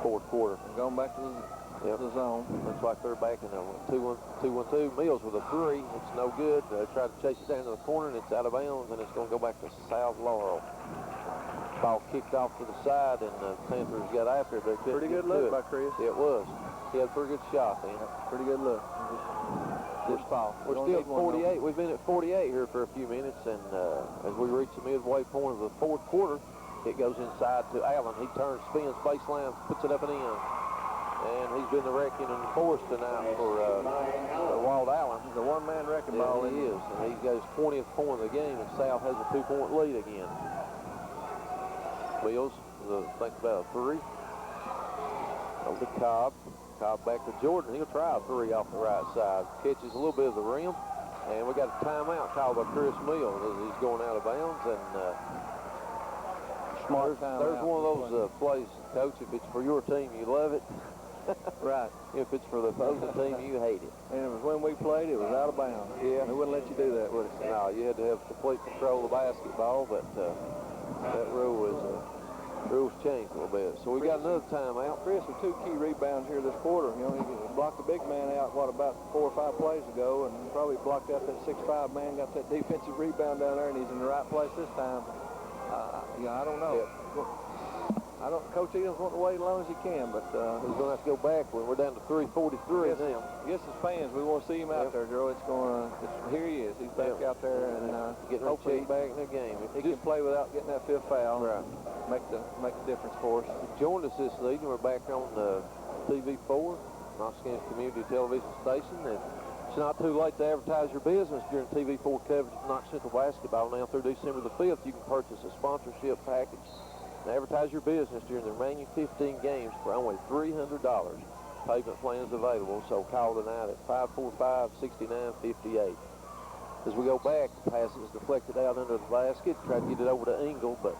fourth quarter. Going back to the zone. Looks like they're back in a 2-1-2. Mills with a three. It's no good. Tried to chase it down to the corner, and it's out of bounds, and it's going to go back to South Laurel. Ball kicked off to the side, and the Panthers got after it, but pretty good look by Chris. It was. He had a pretty good shot then. Pretty good look. Just foul. We're still at 48. We've been at 48 here for a few minutes, and as we reach the midway point of the fourth quarter, it goes inside to Allen. He turns, spins, baseline, puts it up and in. And he's been the wrecking and force tonight for Walt Allen. He's a one-man wrecking ball. He is, and he got his 20th point of the game, and South has a 2-point lead again. Mills thinks about a three. Over to Cobb. Cobb back to Jordan. He'll try a three off the right side. Catches a little bit of the rim. And we got a timeout called by Chris Mills as he's going out of bounds. And there's one of those plays, Coach, if it's for your team, you love it. Right. If it's for the opposing team, you hate it. And it was when we played, it was out of bounds. Yeah. They wouldn't let you do that, would it? No, you had to have complete control of the basketball, but that rule rules changed a little bit. So we got another timeout. Chris with 2 key rebounds here this quarter. You know, he blocked the big man out, about 4 or 5 plays ago, and probably blocked out that 6'5" man, got that defensive rebound down there, and he's in the right place this time. I don't know. Yep. Coach Eden's wanting to wait as long as he can, but he's going to have to go back when we're down to 3:43 now. Yes, as fans, we want to see him out there, Joe. Here he is. He's back out there and getting hopefully back in the game. He can play without getting that 5th foul. Right. Make the difference for us. Joined us this evening. We're back on TV4, Knox County Community Television Station. And it's not too late to advertise your business during TV4 coverage of Knox Central basketball. Now through December the 5th, you can purchase a sponsorship package and advertise your business during the remaining 15 games for only $300. Payment plan is available, so call tonight at 545-6958. As we go back, the pass is deflected out under the basket. Tried to get it over to Engel, but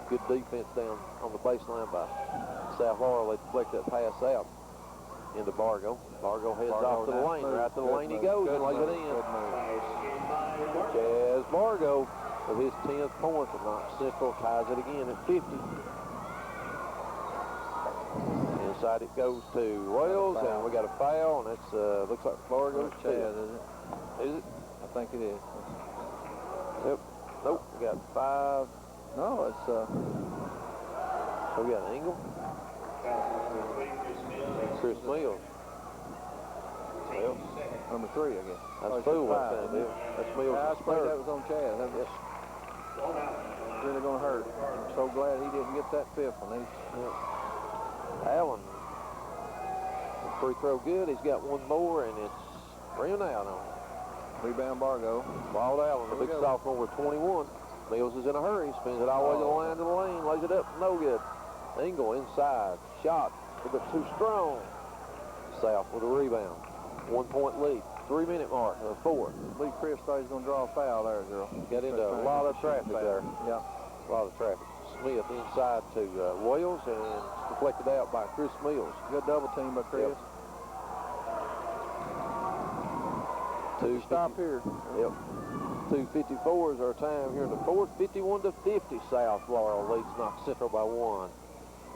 good defense down on the baseline by South Laurel. They deflect that pass out into Bargo. Bargo heads off to the lane. Right to the lane he goes and lays it in. Chaz Bargo with his 10th point, and Knox Central ties it again at 50. Inside it goes to Wells, and we got a foul, and it's looks like Bargo's Chaz, is it? Is it? I think it is. Yep. Nope. We got 5. No, it's So we got Engel. Chris Mills. Well, number 3, I guess. That's Fool. That's Mills. I suppose that was on Chaz. That was really going to hurt. I'm so glad he didn't get that 5th one. Allen. Free throw good. He's got one more, and it's ran out on him. Rebound Bargo. Ball Allen, the big sophomore with 21. Mills is in a hurry. Spins it all the way to the line to the lane. Lays it up. No good. Engel inside. Shot. A bit too strong. South with a rebound. 1 point lead. 3-minute mark. 4. I believe Chris thought he was going to draw a foul there, girl. Got into a lot of traffic there. Yeah. A lot of traffic. Smith inside to Wells, and it's deflected out by Chris Mills. Good double team by Chris. Yep. Stop here. Yep. 2:54 is our time here in the 4th. 51-50. South Laurel leads Knox Central by 1.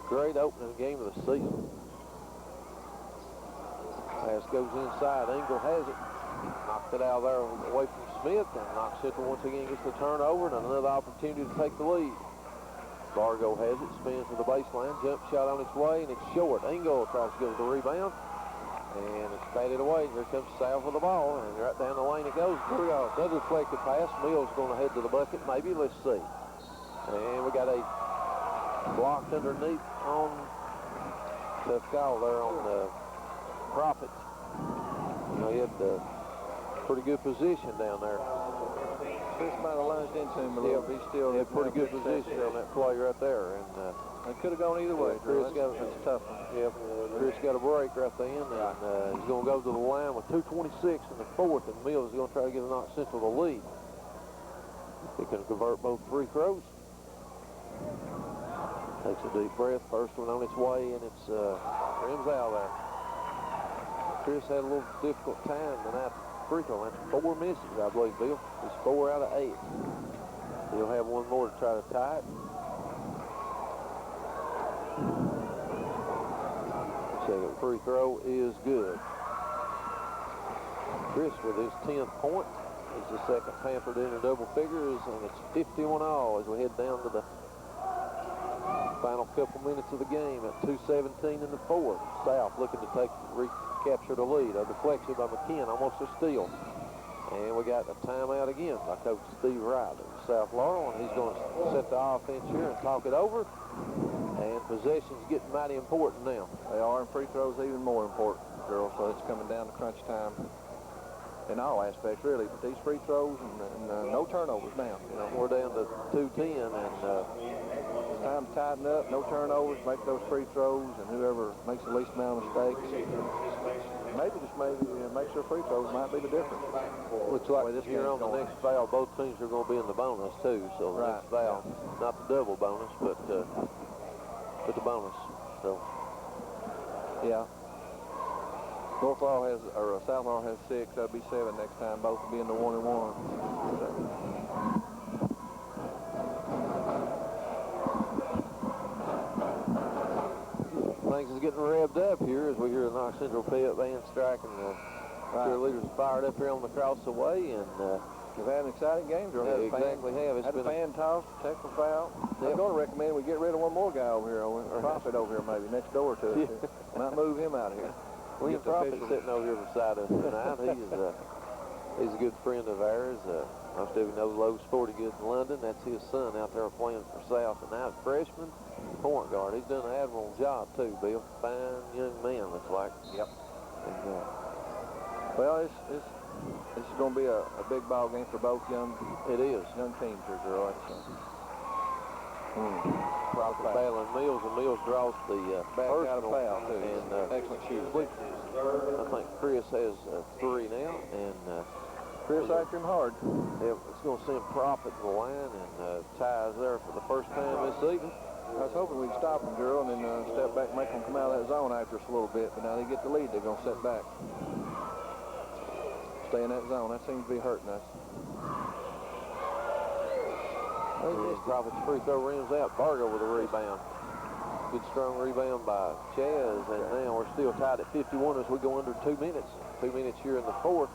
Great opening game of the season. Pass goes inside. Engel has it. Knocked it out there away from Smith, and Knox Central once again gets the turnover and another opportunity to take the lead. Bargo has it, spins to the baseline, jump shot on its way, and it's short. Engel tries to go to the rebound, and it's batted away. Here comes South with the ball, and right down the lane it goes. Here we go. Another deflected pass. Mills going to head to the bucket. Maybe. Let's see. And we got a blocked underneath on tough call there on the Prophet. You know, he had pretty good position down there. Chris might have lunged into him a little bit. He still had pretty good position on that play right there. And it could have gone either way. Chris got that's a tough one. Yep. Chris got a break right then, and he's going to go to the line with 2:26 in the 4th, and Mills is going to try to get a Knox Central the lead. He can convert both free throws. Takes a deep breath. First one on its way, and it's rims out there. Chris had a little difficult time tonight. Free throw. That's 4 misses, I believe, Bill. He's 4 out of 8. He'll have one more to try to tie it. Second free throw is good. Chris with his 10th point. He's the second Pampered into double figures, and it's 51-all as we head down to the final couple minutes of the game at 2:17 in the 4th. South looking to recapture the lead. A deflection by McKeehan, almost a steal. And we got a timeout again by Coach Steve Wright of South Laurel, and he's going to set the offense here and talk it over. And possession's getting mighty important now. They are, and free throws even more important, girls. So it's coming down to crunch time in all aspects, really. But these free throws and no turnovers now. You know, we're down to 2:10, and it's time to tighten up. No turnovers, make those free throws, and whoever makes the least amount of mistakes, maybe make sure free throws might be the difference. Looks like this here on the next foul, both teams are going to be in the bonus too. So the next foul, not the double bonus, but the bonus. So yeah. South Laurel has 6. That'll be 7 next time. Both will be in the 1 and 1. Things is getting revved up here as we hear the Knox Central pit band striking. The cheerleaders fired up here on the cross away, and We've had an exciting game, Drew. Yeah, exactly have. It's Had been a fan toss, tackle foul. I'm going to recommend we get rid of one more guy over here, or Prophet over here maybe, next door to us. Might move him out of here. William Prophet sitting over here beside us tonight. He's a good friend of ours. Most of you know Lowe's Sporting Goods in London. That's his son out there playing for South. And now freshman point guard. He's done an admirable job too, Bill. Fine young man, looks like. Yep. And, well, this is going to be a big ball game for both young teams here, Drew. Prophet battling Mills, and Mills draws the back out of foul too. And excellent shooter. I think Chris has 3 now, and Chris after him hard. It's going to send Prophet to the line, and ties there for the first time this evening. I was hoping we'd stop him, Drew, and then step back and make them come out of that zone after us a little bit. But now they get the lead, they're going to set back. Stay in that zone. That seems to be hurting us. Prophet's free throw rims out. Bargo with a rebound. Good strong rebound by Chaz, and now we're still tied at 51 as we go under 2 minutes. 2 minutes here in the fourth.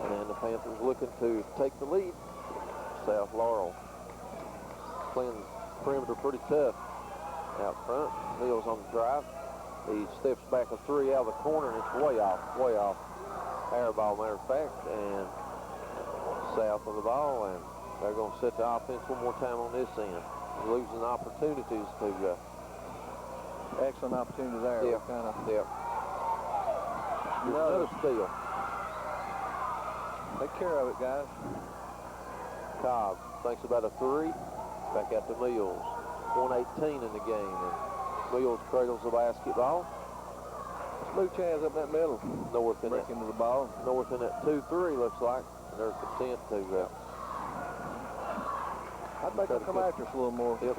And the Panthers looking to take the lead. South Laurel playing perimeter pretty tough out front. Mills on the drive. He steps back a 3 out of the corner, and it's way off, way off. Air ball, matter of fact, and South of the ball, and they're going to set the offense one more time on this end. Losing opportunities to... excellent opportunity there. Yeah, another steal. Take care of it, guys. Cobb thinks about a 3. Back out to Mills. 1:18 in the game, and Mills cradles the basketball. Move Chaz up that middle. North in break into the ball. North in that 2-3 looks like. They're content to... I'd like to come after us a little more. Yep.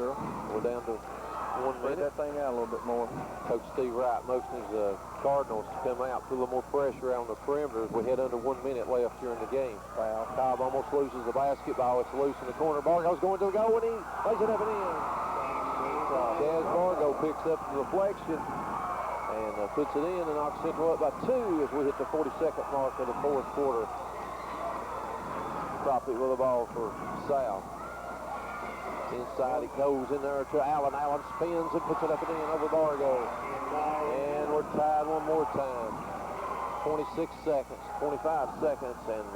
We're down to 1 Spread minute. that thing out a little bit more. Coach Steve Wright motioning the Cardinals to come out, put a little more pressure on the perimeter as we head under 1 minute left here in the game. Foul. Cobb almost loses the basketball. It's loose in the corner. Bargo's going to the goal, and he lays it up and in. Chaz Bargo picks up the deflection and puts it in, and Knox Central up by 2 as we hit the 42nd mark of the fourth quarter. Prophet with the ball for South. Inside it goes in there to Allen. Allen spins and puts it up and in over Bargo. And we're tied one more time. 26 seconds, 25 seconds, and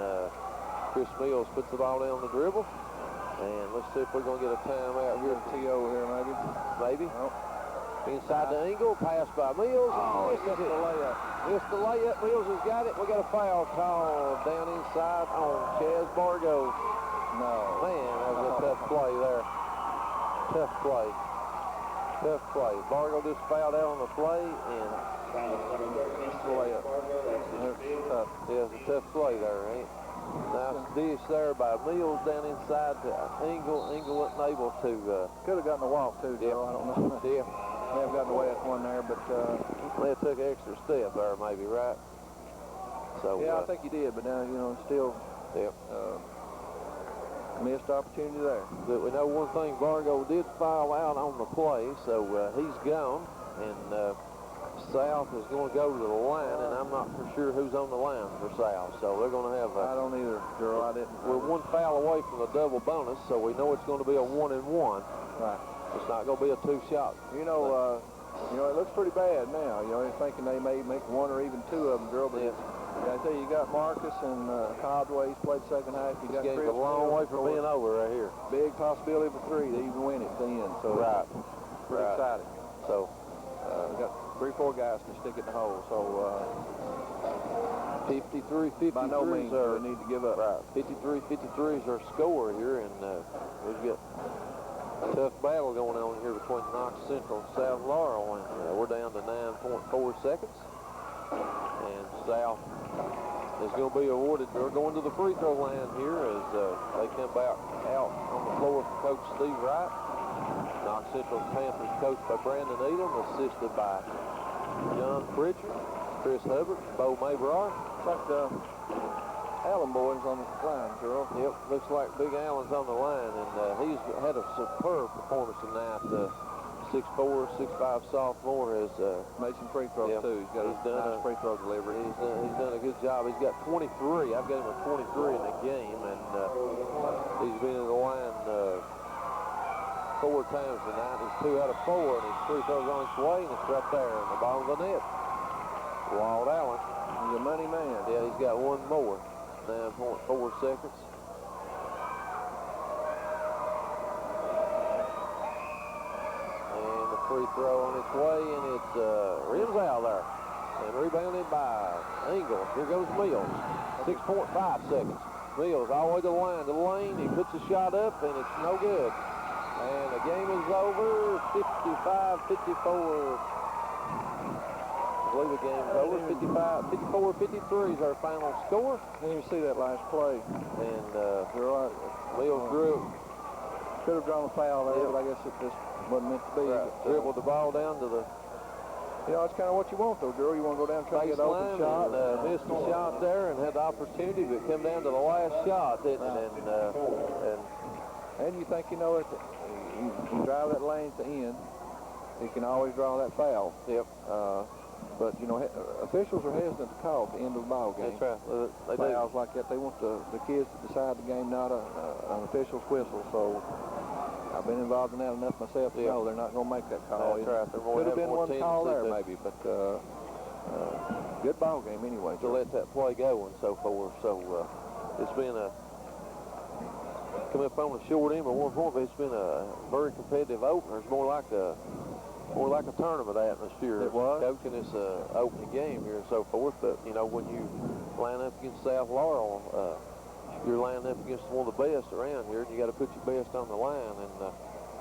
Chris Mills puts the ball down the dribble. And let's see if we're going to get a timeout here. T.O. here, maybe. Maybe. Nope. Inside the angle, pass by Mills. Oh, he missed the layup. Missed the layup. Mills has got it. We got a foul call down inside on Chaz Bargo. No. Man, that was a tough play there. Tough play. Tough play. Bargo just fouled out on the play, and Missed the layup. Tough. yeah, it's a tough play there, ain't it? Nice dish there by Mills down inside to Engel. Engel wasn't able to... Could have gotten a walk, too, Joe. I don't know. Yeah. May have gotten away with one there, but... they took an extra step there, maybe, right? So, yeah, I think he did, but now, you know, still... Yep. Missed opportunity there. But we know one thing, Bargo did foul out on the play, so he's gone, and South is going to go to the line, and I'm not for sure who's on the line for South, so they're going to have... I don't either, Joe. I didn't. We're one foul away from the double bonus, so we know it's going to be a 1-and-1. Right. It's not going to be a 2-shot. You know, it looks pretty bad now. You know, you're thinking they may make 1 or even 2 of them, Joe, but I tell you, you got Marcus and Codway. He's played second half. You got This game's Chris a long way from being over right here. Big possibility for 3 to even win it at the end. So Right. Pretty exciting. So we got 3 or 4 guys can stick it in the hole. So 53-53 by no means are, we need to give up. Right. 53-53 is our score here, and we've got a tough battle going on here between Knox Central and South Laurel, and we're down to 9.4 seconds. And South is going to be awarded. They're going to the free throw line here as they come back out on the floor from Coach Steve Wright. Knox Central Panthers coached by Brandon Edom, assisted by John Pritchard, Chris Hubbard, Bo Mabrar. Looks like the Allen boys on the line, Joe. Yep, looks like Big Allen's on the line, and he's had a superb performance tonight. 6'4", 6'5" sophomore has made some free throws too. He's got a nice free throw delivery. He's done a good job. He's got 23. I've got him at 23 in the game, and he's been in the line 4 times tonight. He's 2 out of 4, and his free throw's on its way, and it's right there in the bottom of the net. Walt Allen. He's a money man. Yeah, he's got one more. 9.4 seconds. And the free throw on its way, and it's rims out there. And rebounded by Engel. Here goes Mills. 6.5 seconds. Mills all the way to the line, to the lane. He puts the shot up, and it's no good. And the game is over. 55-54. I believe the game's over. 54-53 is our final score. Didn't even see that last play. And Mills could have drawn a foul there, but I guess it just wasn't meant to be. Right. Dribbled the ball down to the that's kind of what you want, though, Drew. You want to go down and try to get an open shot. And, missed the shot there and had the opportunity, but come down to the last shot, didn't it? And you think, you drive that lane to end, you can always draw that foul. Yep. But, officials are hesitant to call at the end of the ball game. That's right. They Fouls like that. They want the kids to decide the game, not an official's whistle. So I've been involved in that enough myself to know they're not going to make that call. That's right. Could have been one call there, maybe, but good ball game anyway. To let that play go and so forth. So it's been come up on the short end by 1 point, but it's been a very competitive opener. It's more like a tournament atmosphere. It was. Coaching this opening game here and so forth. But, when you line up against South Laurel, you're lining up against one of the best around here, and you got to put your best on the line. And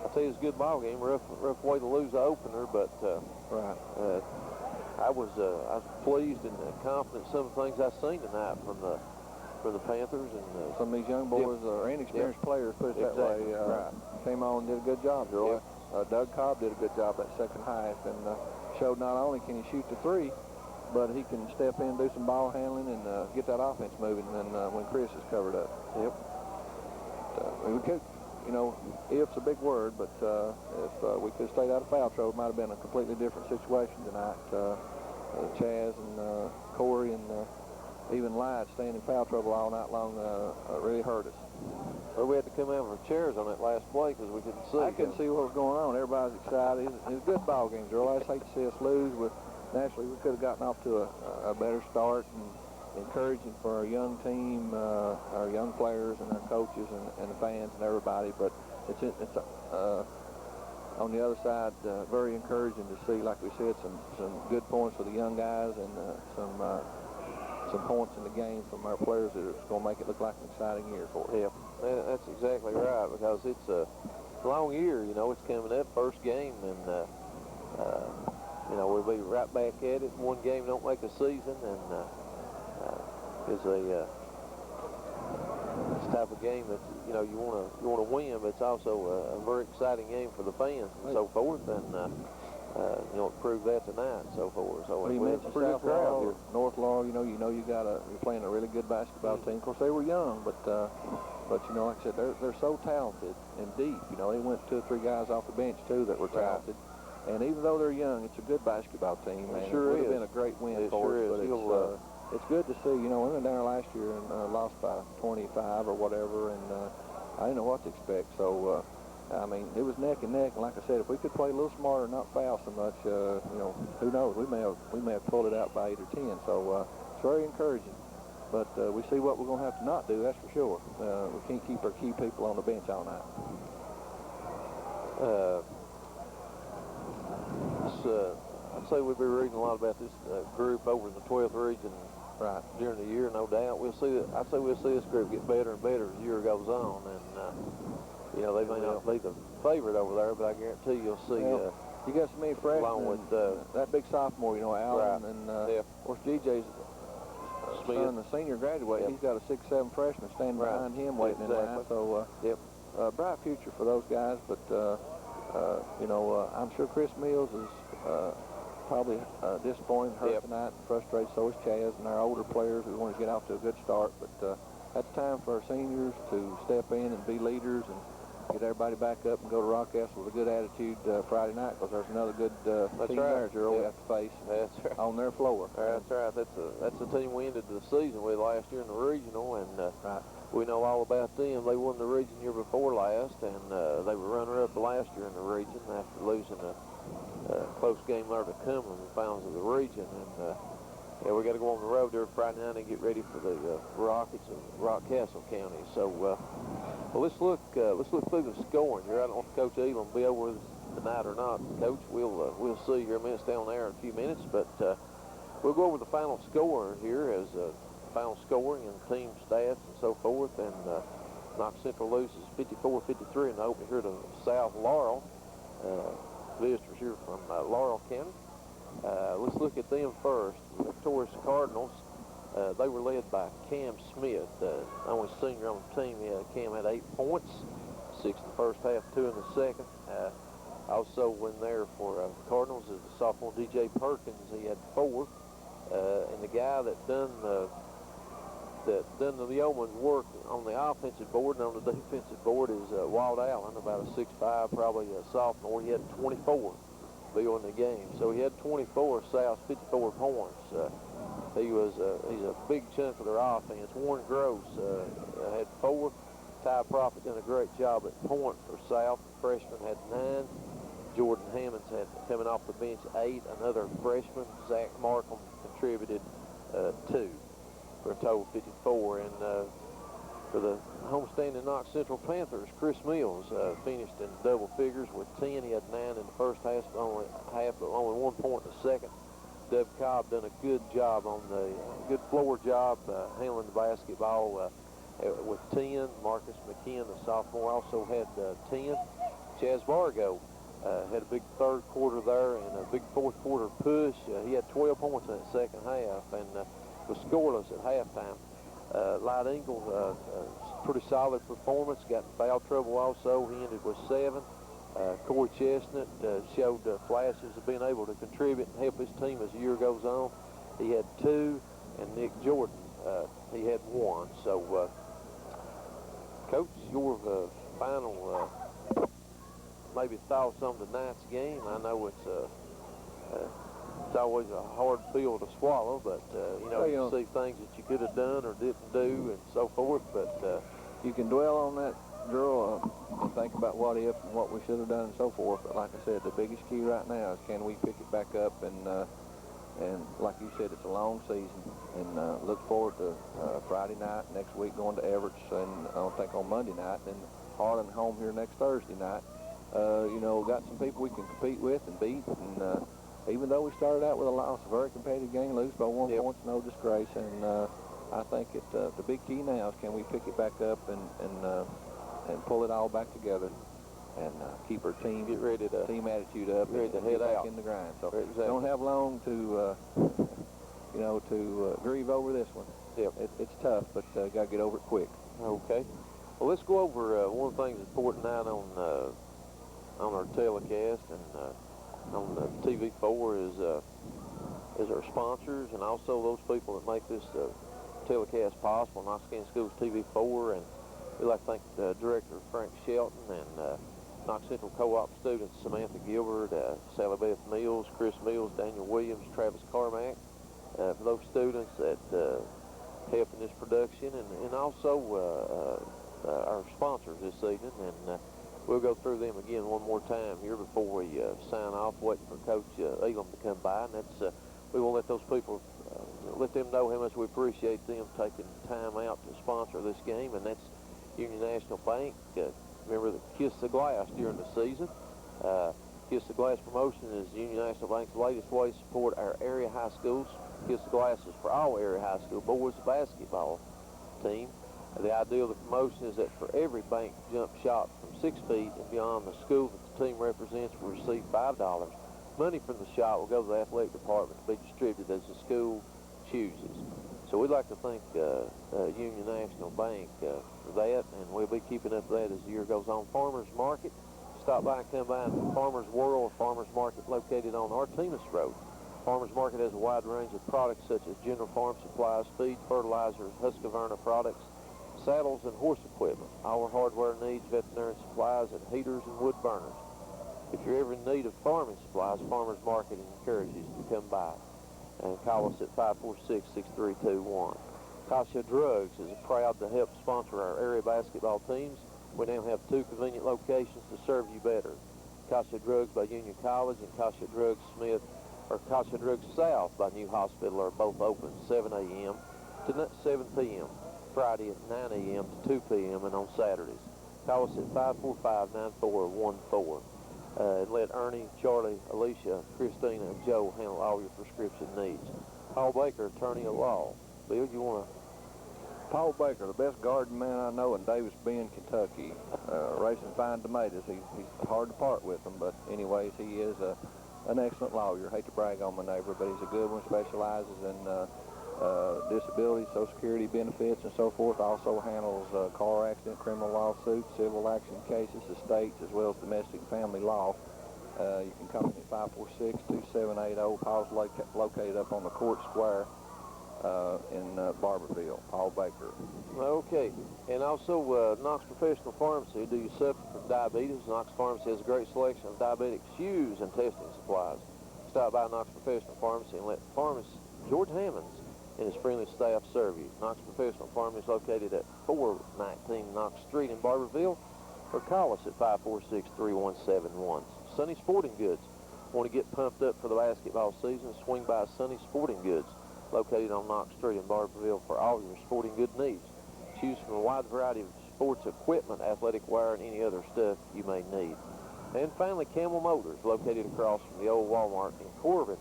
I tell you, it's a good ball game. Rough way to lose the opener, but I was pleased and confident in some of the things I've seen tonight from the Panthers and some of these young boys are inexperienced players, put it that way. Came on and did a good job, Joe. Doug Cobb did a good job that second half and showed not only can he shoot the 3, but he can step in, do some ball handling, and get that offense moving. And when Chris is covered up, we could, if's a big word, but if we could have stayed out of foul trouble, it might have been a completely different situation tonight. Chaz and Corey and even Lyde staying in foul trouble all night long really hurt us. Well, we had to come out of our chairs on that last play because we couldn't see. I couldn't see what was going on. Everybody's excited. It was a good ball game, Joe. I just hate to see us lose. Naturally, we could have gotten off to a better start, and encouraging for our young team, our young players and our coaches and the fans and everybody. But it's on the other side, very encouraging to see, like we said, some good points for the young guys and some points in the game from our players that are going to make it look like an exciting year for us. Yeah, that's exactly right, because it's a long year. It's coming up, first game, and we'll be right back at it. One game don't make a season, and it's the type of game that you want to win, but it's also a very exciting game for the fans and so forth, and prove that tonight and so forth. So you mentioned South Laurel, North Laurel. You're playing a really good basketball team. Of course, they were young, but like I said, they're so talented and deep. They went 2 or 3 guys off the bench too that were talented. And even though they're young, it's a good basketball team. Man. It sure would is. have been a great win for us. But it's good to see. We went down there last year and lost by 25 or whatever, and I didn't know what to expect. So. It was neck and neck, and like I said, if we could play a little smarter, not foul so much, who knows? We may have pulled it out by 8 or 10. So it's very encouraging. But we see what we're going to have to not do. That's for sure. We can't keep our key people on the bench all night. I'd say we'll be reading a lot about this group over in the 12th region during the year, no doubt. I'd say we'll see this group get better and better as the year goes on, and. They may not be the favorite over there, but I guarantee you'll see. You got so many freshmen. Along with that big sophomore, Allen, and of course DJ's son, the senior graduate. He's got a 6'7" freshman standing behind him, waiting in line. So, bright future for those guys. But I'm sure Chris Mills is probably disappointed, hurt tonight, and frustrated. So is Chaz and our older players. We want to get off to a good start, but. That's time for our seniors to step in and be leaders and get everybody back up and go to Rockcastle with a good attitude Friday night, because there's another good team there, Gerald, we have to face on their floor. That's right. That's the team we ended the season with last year in the regional, and Right. we know all about them. They won the region year before last, and they were runner-up last year in the region after losing a close game there to Cumberland in the finals of the region. And yeah, we got to go on the road there Friday night and get ready for the Rockets of Rockcastle County. So, well, let's look through the scoring here. I don't know if Coach Elam will be over with us tonight or not, Coach. We'll see here a minute down there in a few minutes, but we'll go over the final score here as final scoring and team stats and so forth. And Knox Central loses 54-53 in the opener here to South Laurel. Visitors here from Laurel County. Let's look at them first. The victorious Cardinals, they were led by Cam Smith, only senior on the team. Cam had 8 points, 6 in the first half, 2 in the second. Also in there for Cardinals is the sophomore DJ Perkins. He had 4. And the guy that done the yeoman's work on the offensive board and on the defensive board is Walt Allen, about a 6'5", probably a sophomore. He had 24 in the game. So he had 24, South 54 points. He's a big chunk of their offense. Warren Gross had 4. Ty Prophet done a great job at point for South. The freshman had 9. Jordan Hammonds had, coming off the bench, 8. Another freshman, Zach Markham, contributed 2 for a total 54. And for the homestanding Knox Central Panthers, Chris Mills finished in double figures with 10. He had 9 in the first half, but only 1 point in the second. Deb Cobb done a good job on the good floor job handling the basketball with 10. Marcus McKeehan, the sophomore, also had 10. Chaz Vargo had a big third quarter there and a big fourth quarter push. He had 12 points in that second half and was scoreless at halftime. Light Ingle, pretty solid performance, got in foul trouble also. He ended with 7. Corey Chestnut showed flashes of being able to contribute and help his team as the year goes on. He had 2, and Nick Jordan, he had 1. So, Coach, your final maybe thoughts on tonight's game. I know it's always a hard pill to swallow, but you see things that you could have done or didn't do and so forth. But you can dwell on that, Gerald, and think about what if and what we should have done and so forth. But like I said, the biggest key right now is can we pick it back up and like you said, it's a long season, and look forward to Friday night next week going to Everett's, and I don't think on Monday night, and Harlan home here next Thursday night. Got some people we can compete with and beat, and even though we started out with a loss, a very competitive game, lose by 1 point, no disgrace, and I think the big key now is can we pick it back up and pull it all back together and keep our team team attitude up, ready to head back out in the grind. So exactly. Don't have long to grieve over this one. Yep. It's tough, but got to get over it quick. Okay. Well, let's go over one of the things that's important tonight on our telecast and on the TV4 is our sponsors and also those people that make this telecast possible. Knox County Schools TV4, and we'd like to thank the director Frank Shelton and Knox Central Co-op students Samantha Gilbert, Sally Beth Mills, Chris Mills, Daniel Williams, Travis Carmack, for those students that help in this production, and also our sponsors this evening. And we'll go through them again one more time here before we sign off, waiting for Coach Elam to come by. And that's we will let those people, let them know how much we appreciate them taking time out to sponsor this game, and that's Union National Bank. Remember the Kiss the Glass during the season. Kiss the Glass promotion is Union National Bank's latest way to support our area high schools. Kiss the Glass is for all area high school boys basketball team. The idea of the promotion is that for every bank jump shot from 6 feet and beyond the school that the team represents will receive $5. Money from the shot will go to the athletic department to be distributed as the school chooses. So we'd like to thank Union National Bank for that, and we'll be keeping up with that as the year goes on. Farmers Market, stop by and come by and Farmers World Farmers Market located on Artemis Road. Farmers Market has a wide range of products such as general farm supplies, feed, fertilizers, Husqvarna products, saddles and horse equipment, all our hardware needs, veterinary supplies, and heaters and wood burners. If you're ever in need of farming supplies, Farmers Market encourages you to come by and call us at 546-6321. Kasha Drugs is proud to help sponsor our area basketball teams. We now have 2 convenient locations to serve you better. Kasha Drugs by Union College and Kasha Drugs South by New Hospital are both open 7 a.m. to 7 p.m. Friday at 9 a.m. to 2 p.m. and on Saturdays. Call us at 545-9414. And let Ernie, Charlie, Alicia, Christina, and Joe handle all your prescription needs. Paul Baker, attorney at law. Bill, you want to? Paul Baker, the best garden man I know in Davis Bend, Kentucky, raising fine tomatoes. He's hard to part with them, but anyways, he is an excellent lawyer. Hate to brag on my neighbor, but he's a good one. Specializes in disability, Social Security benefits, and so forth. Also handles car accident, criminal lawsuits, civil action cases, estates, as well as domestic and family law. You can call him at 546-2780. Paul's located up on the Court Square in Barbourville. Paul Baker. Okay, and also Knox Professional Pharmacy. Do you suffer from diabetes? Knox Pharmacy has a great selection of diabetic shoes and testing supplies. Stop by Knox Professional Pharmacy and let pharmacist George Hammonds and his friendly staff serve you. Knox Professional Pharmacy is located at 419 Knox Street in Barbourville, or call us at 546-3171. Sunny Sporting Goods. Want to get pumped up for the basketball season? Swing by Sunny Sporting Goods, located on Knox Street in Barbourville, for all your sporting good needs. Choose from a wide variety of sports equipment, athletic wear, and any other stuff you may need. And finally, Camel Motors, located across from the old Walmart in Corbin.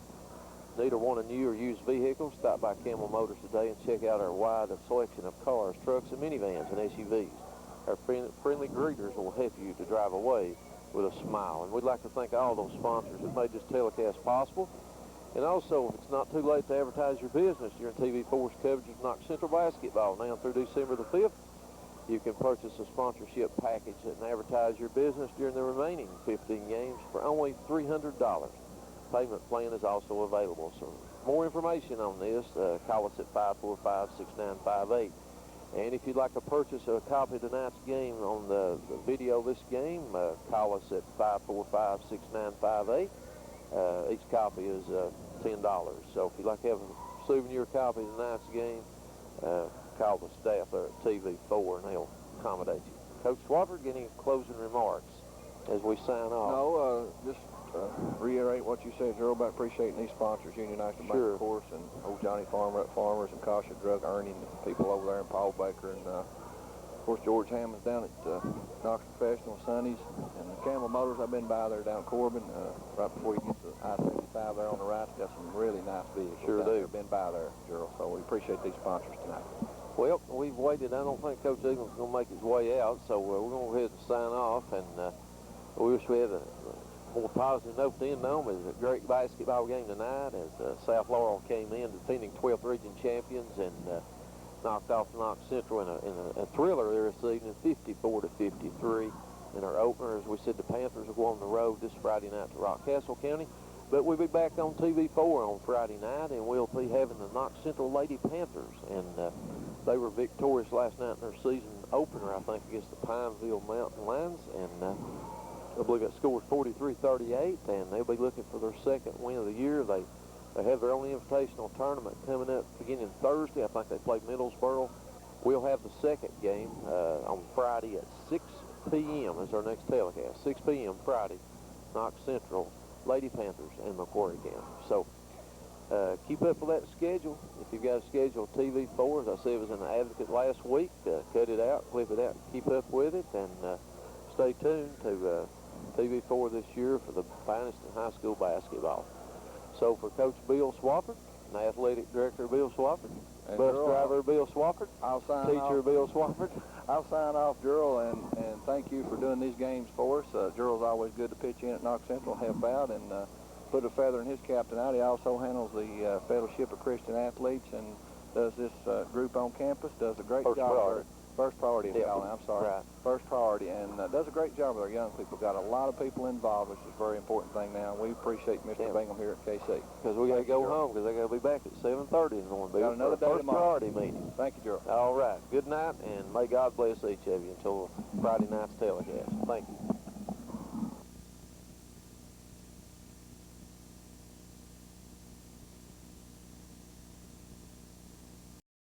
Need or want a new or used vehicle? Stop by Camel Motors today and check out our wide selection of cars, trucks, and minivans and SUVs. Our friendly greeters will help you to drive away with a smile. And we'd like to thank all those sponsors that made this telecast possible. And also, if it's not too late to advertise your business during TV4's coverage of Knox Central basketball now through December the 5th, you can purchase a sponsorship package and advertise your business during the remaining 15 games for only $300. Payment plan is also available. So more information on this, call us at 545-6958. And if you'd like to purchase a copy of tonight's game on the video of this game, call us at 545-6958. Each copy is $10. So if you'd like to have a souvenir copy of tonight's game, call the staff there at TV4 and they'll accommodate you. Coach Swafford, any closing remarks as we sign off? No, just reiterate what you said, Gerald, about appreciating these sponsors, Union National Bank, of course, and old Johnny Farmer at Farmers, and Kasha Drug, Ernie, and the people over there, and Paul Baker, and of course George Hammonds down at Knox Professional, Sonny's, and the Camel Motors. I've been by there down Corbin, right before you get to I-75 there on the right. Got some really nice vehicles. Sure do. Been by there, Gerald, so we appreciate these sponsors tonight. Well, we've waited. I don't think Coach Eagle's going to make his way out, so we're going to go ahead and sign off, and we wish we had a more positive note to end on. It was a great basketball game tonight as South Laurel came in defending 12th region champions and knocked off Knox Central in a thriller there this evening, 54-53. In our opener, as we said, the Panthers will go on the road this Friday night to Rockcastle County. But we'll be back on TV4 on Friday night, and we'll be having the Knox Central Lady Panthers. And they were victorious last night in their season opener, I think, against the Pineville Mountain Lions. And I believe that score was 43-38, and they'll be looking for their second win of the year. They have their own invitational tournament coming up beginning Thursday. I think they play Middlesboro. We'll have the second game on Friday at 6 p.m. is our next telecast. 6 p.m. Friday, Knox Central, Lady Panthers, and Macquarie County. So keep up with that schedule. If you've got a schedule TV4, as I said, it was in the Advocate last week. Cut it out, clip it out, keep up with it, and stay tuned to TV4 this year for the finest in high school basketball. So for Coach Bill Swafford, and Athletic Director Bill Swafford, and bus Gerald, driver Bill Swafford, teacher Bill Swafford, I'll sign off, Gerald, and thank you for doing these games for us. Gerald's always good to pitch in at Knox Central, help out, and put a feather in his cap tonight. He also handles the Fellowship of Christian Athletes and does this group on campus, does a great job there. First priority in Allen, I'm sorry. Right. First priority, and does a great job with our young people. Got a lot of people involved, which is a very important thing now. We appreciate Mr. Bingham here at KC. Because we got to go home, because they got to be back at 7:30 in the morning. Got another day First tomorrow. priority meeting. Thank you, Gerald. All right. Good night, and may God bless each of you until Friday night's telecast. Thank you.